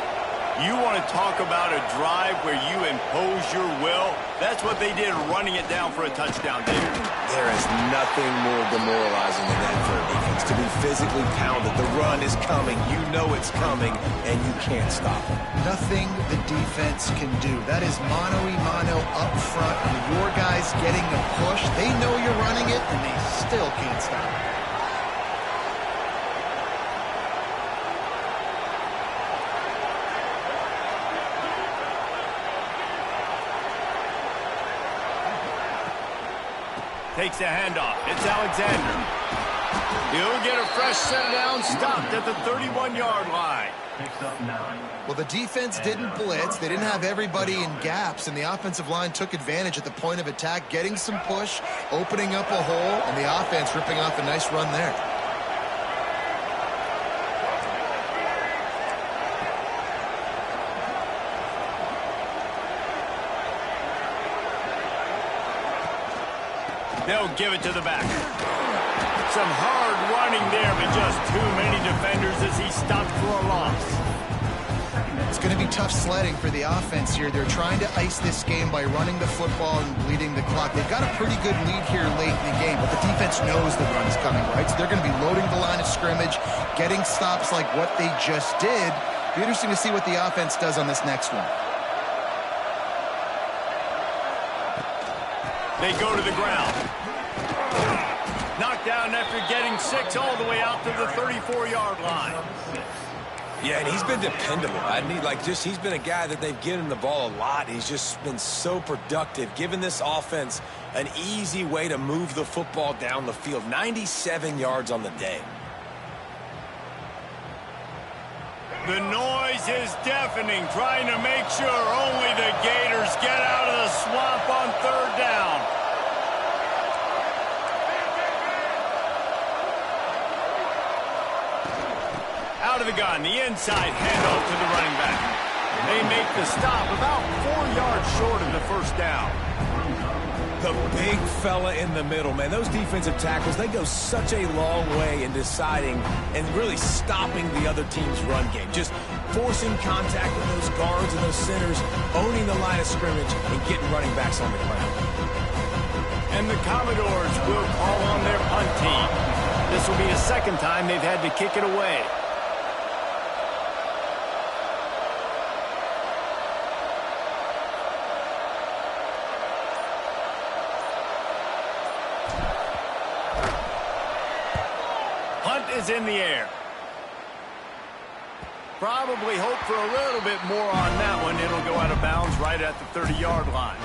Speaker 1: You want to talk about a drive where you impose your will? That's what they did, running it down for a touchdown, David.
Speaker 3: There is nothing more demoralizing than that for a defense. To be physically pounded, the run is coming, you know it's coming, and you can't stop it.
Speaker 2: Nothing the defense can do. That is mano-a-mano up front, and your guys getting the push. They know you're running it, and they still can't stop it.
Speaker 1: Takes a handoff. It's Alexander. He'll get a fresh set down, stopped at the 31-yard line.
Speaker 2: Well, the defense didn't blitz. They didn't have everybody in gaps, and the offensive line took advantage at the point of attack, getting some push, opening up a hole, and the offense ripping off a nice run there.
Speaker 1: They'll give it to the back. Some hard running there, but just too many defenders as he stopped for a loss.
Speaker 2: It's going to be tough sledding for the offense here. They're trying to ice this game by running the football and bleeding the clock. They've got a pretty good lead here late in the game, but the defense knows the run's coming, right? So they're going to be loading the line of scrimmage, getting stops like what they just did. It'll be interesting to see what the offense does on this next one.
Speaker 1: They go to the ground. Knocked down after getting 6 all the way out to the 34-yard line.
Speaker 3: Yeah, and he's been dependable. He's been a guy that they've given him the ball a lot. He's just been so productive, giving this offense an easy way to move the football down the field. 97 yards on the day.
Speaker 1: The noise is deafening, trying to make sure only the Gators get out of the swamp on 3rd down. Out of the gun, the inside handoff to the running back. They make the stop about 4 yards short of the 1st down.
Speaker 3: The big fella in the middle, man. Those defensive tackles, they go such a long way in deciding and really stopping the other team's run game. Just forcing contact with those guards and those centers, owning the line of scrimmage, and getting running backs on the ground.
Speaker 1: And the Commodores will call on their punt team. This will be the 2nd time they've had to kick it away. Is in the air. Probably hope for a little bit more on that one. It'll go out of bounds right at the 30-yard line.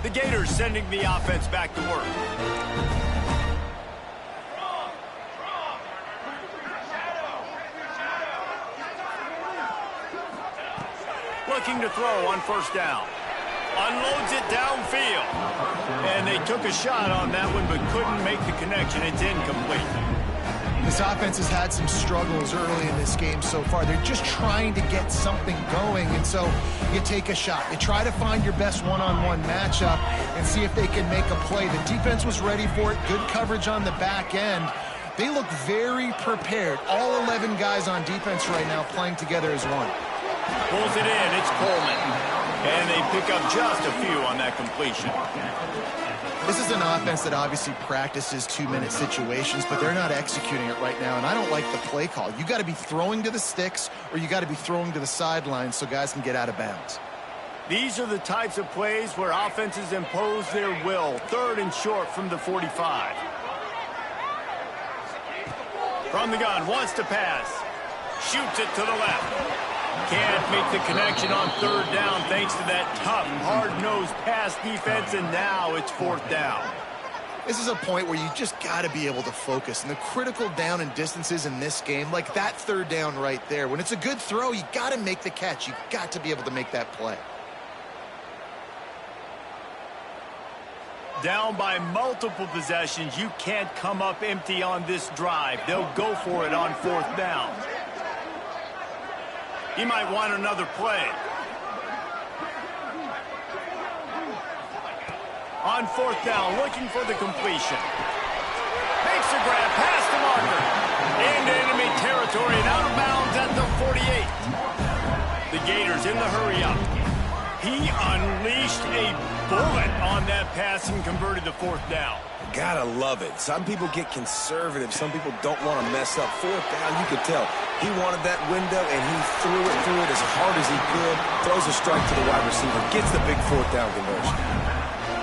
Speaker 1: The Gators sending the offense back to work. Looking to throw on 1st down. Unloads it downfield. And they took a shot on that one, but couldn't make the connection. It's incomplete.
Speaker 2: This offense has had some struggles early in this game so far. They're just trying to get something going, and so you take a shot. You try to find your best one-on-one matchup and see if they can make a play. The defense was ready for it. Good coverage on the back end. They look very prepared. All 11 guys on defense right now playing together as one.
Speaker 1: Pulls it in. It's Coleman. And they pick up just a few on that completion.
Speaker 2: This is an offense that obviously practices 2-minute situations, but they're not executing it right now, and I don't like the play call. You got to be throwing to the sticks, or you got to be throwing to the sidelines so guys can get out of bounds.
Speaker 1: These are the types of plays where offenses impose their will. 3rd and short from the 45. From the gun, wants to pass. Shoots it to the left. Can't make the connection on 3rd down thanks to that tough, hard-nosed pass defense, and now it's 4th down.
Speaker 2: This is a point where you just got to be able to focus. And the critical down and distances in this game, like that 3rd down right there, when it's a good throw, you got to make the catch. You got to be able to make that play.
Speaker 1: Down by multiple possessions, you can't come up empty on this drive. They'll go for it on 4th down. He might want another play. On fourth down, looking for the completion. Makes a grab past the marker. Into enemy territory and out of bounds at the 48. The Gators in the hurry up. He unleashed a bullet on that pass and converted the fourth down.
Speaker 3: Gotta love it. Some people get conservative. Some people don't want to mess up. Fourth down, you could tell. He wanted that window, and he threw it as hard as he could. Throws a strike to the wide receiver. Gets the big fourth down conversion.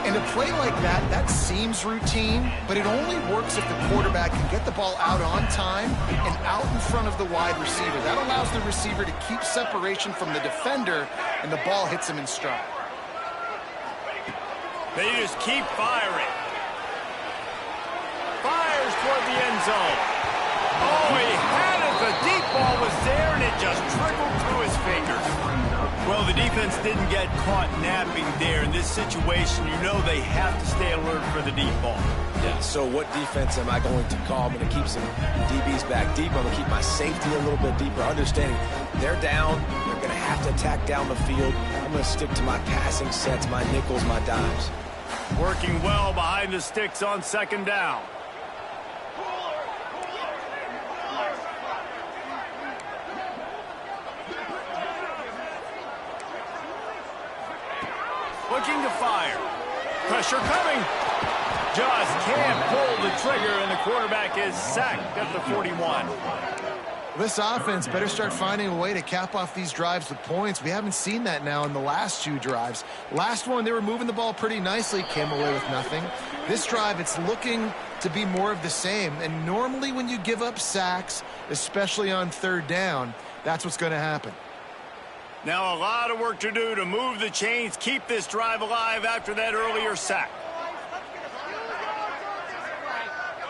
Speaker 2: And a play like that, that seems routine, but it only works if the quarterback can get the ball out on time and out in front of the wide receiver. That allows the receiver to keep separation from the defender, and the ball hits him in stride.
Speaker 1: They just keep firing. Fires toward the end zone. Oh, he had it. The deep ball was there, and it just trickled through his fingers. Well, the defense didn't get caught napping there. In this situation, you know they have to stay alert for the deep ball.
Speaker 3: Yeah, so what defense am I going to call? I'm going to keep some DBs back deep. I'm going to keep my safety a little bit deeper, understanding they're down. They're going to have to attack down the field. I'm going to stick to my passing sets, my nickels, my dimes.
Speaker 1: Working well behind the sticks on second down. Looking to fire. Pressure coming. Just can't pull the trigger, and the quarterback is sacked at the 41.
Speaker 2: This offense better start finding a way to cap off these drives with points. We haven't seen that now in the last two drives. Last one, they were moving the ball pretty nicely, came away with nothing. This drive, it's looking to be more of the same. And normally when you give up sacks, especially on third down, that's what's going to happen.
Speaker 1: Now a lot of work to do to move the chains, keep this drive alive after that earlier sack.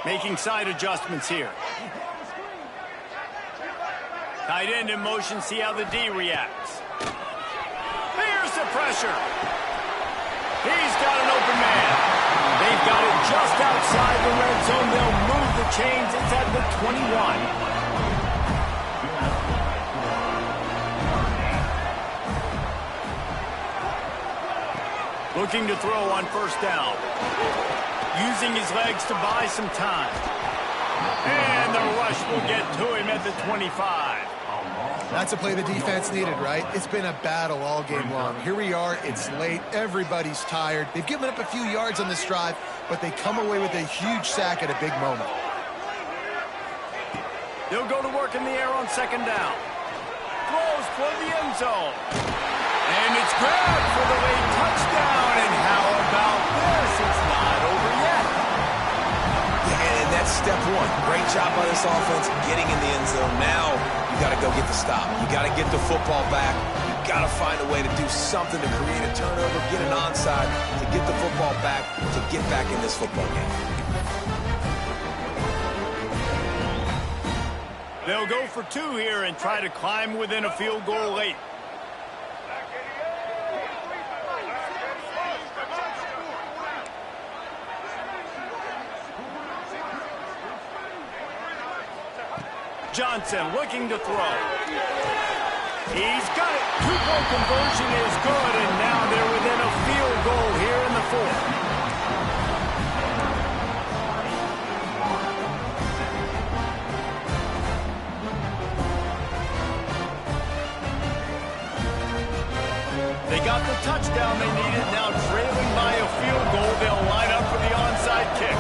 Speaker 1: Making side adjustments here. Tight end in motion, see how the D reacts. Here's the pressure. He's got an open man. They've got it just outside the red zone. They'll move the chains. It's at the 21. Looking to throw on first down. Using his legs to buy some time. And the rush will get to him at the 25.
Speaker 2: That's a play the defense needed, right? It's been a battle all game long. Here we are. It's late. Everybody's tired. They've given up a few yards on this drive, but they come away with a huge sack at a big moment.
Speaker 1: They'll go to work in the air on second down. Throws for the end zone. And it's grabbed for the late touchdown. And how about this? It's not over yet.
Speaker 3: Yeah, and that's step one. Great job by this offense getting in the end zone. Now you got to go get the stop. You got to get the football back. You got to find a way to do something to create a turnover, get an onside, to get the football back, to get back in this football game.
Speaker 1: They'll go for two here and try to climb within a field goal late. Johnson looking to throw. He's got it. Two-point conversion is good, and now they're within a field goal here in the fourth. They got the touchdown they needed. Now trailing by a field goal, they'll line up for the onside kick.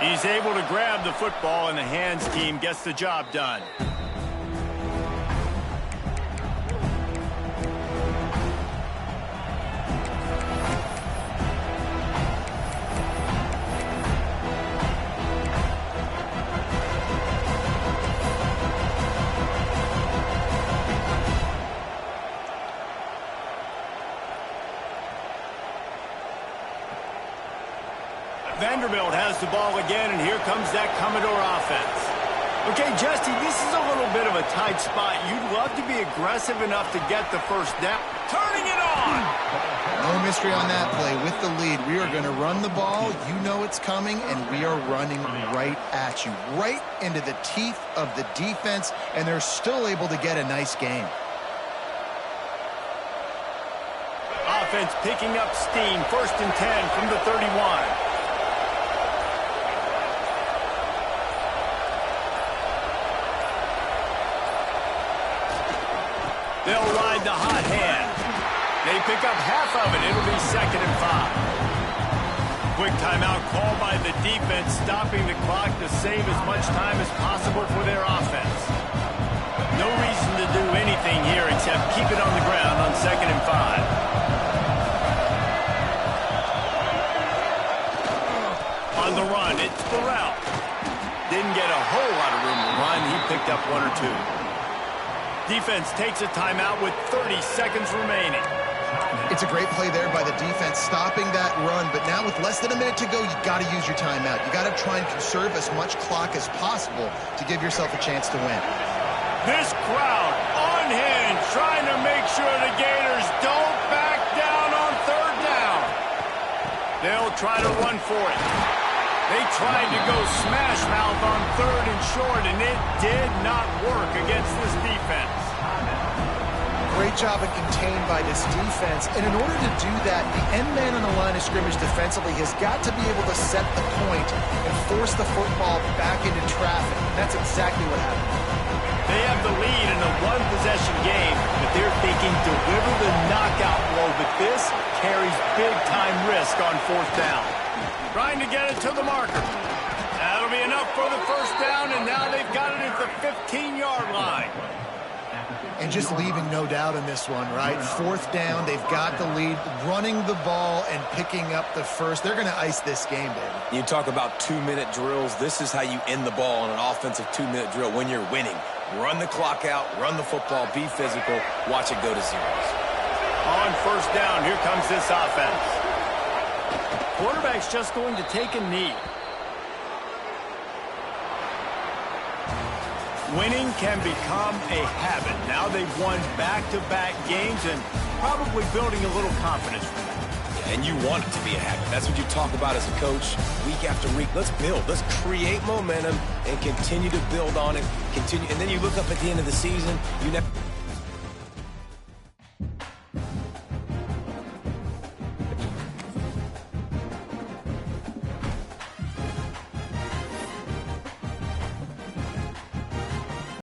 Speaker 1: He's able to grab the football, and the hands team gets the job done. Vanderbilt has the ball again, and here comes that Commodore offense. Okay, Justy, this is a little bit of a tight spot. You'd love to be aggressive enough to get the first down. Turning it on!
Speaker 2: No mystery on that play. With the lead, we are going to run the ball. You know it's coming, and we are running right at you, right into the teeth of the defense, and they're still able to get a nice game.
Speaker 1: Offense picking up steam. 1st and 10 from the 31. They'll ride the hot hand. They pick up half of it. It'll be 2nd and 5. Quick timeout called by the defense, stopping the clock to save as much time as possible for their offense. No reason to do anything here except keep it on the ground on 2nd and 5. On the run, it's Burrell. Didn't get a whole lot of room to run. He picked up 1 or 2. Defense takes a timeout with 30 seconds remaining.
Speaker 2: It's a great play there by the defense, stopping that run. But now with less than a minute to go, you got to use your timeout. You got to try and conserve as much clock as possible to give yourself a chance to win.
Speaker 1: This crowd on hand, trying to make sure the Gators don't back down on 3rd down. They'll try to run for it. They tried to go smash mouth on 3rd and short, and it did not work against this defense.
Speaker 2: Great job of contained by this defense. And in order to do that, the end man on the line of scrimmage defensively has got to be able to set the point and force the football back into traffic. That's exactly what happened.
Speaker 1: They have the lead in a one-possession game, but they're thinking deliver the knockout blow, but this carries big-time risk on 4th down. Trying to get it to the marker. That'll be enough for the 1st down, and now they've got it at the 15-yard line.
Speaker 2: And just leaving no doubt in this one, right? 4th down, they've got the lead, running the ball and picking up the first. They're going to ice this game, baby.
Speaker 3: You talk about 2-minute drills. This is how you end the ball on an offensive 2-minute drill when you're winning. Run the clock out, run the football, be physical, watch it go to zeros.
Speaker 1: On 1st down, here comes this offense. Quarterback's just going to take a knee. Winning can become a habit. Now they've won back-to-back games and probably building a little confidence from that.
Speaker 3: Yeah, and you want it to be a habit. That's what you talk about as a coach week after week. Let's build. Let's create momentum and continue to build on it. Continue, and then you look up at the end of the season, you never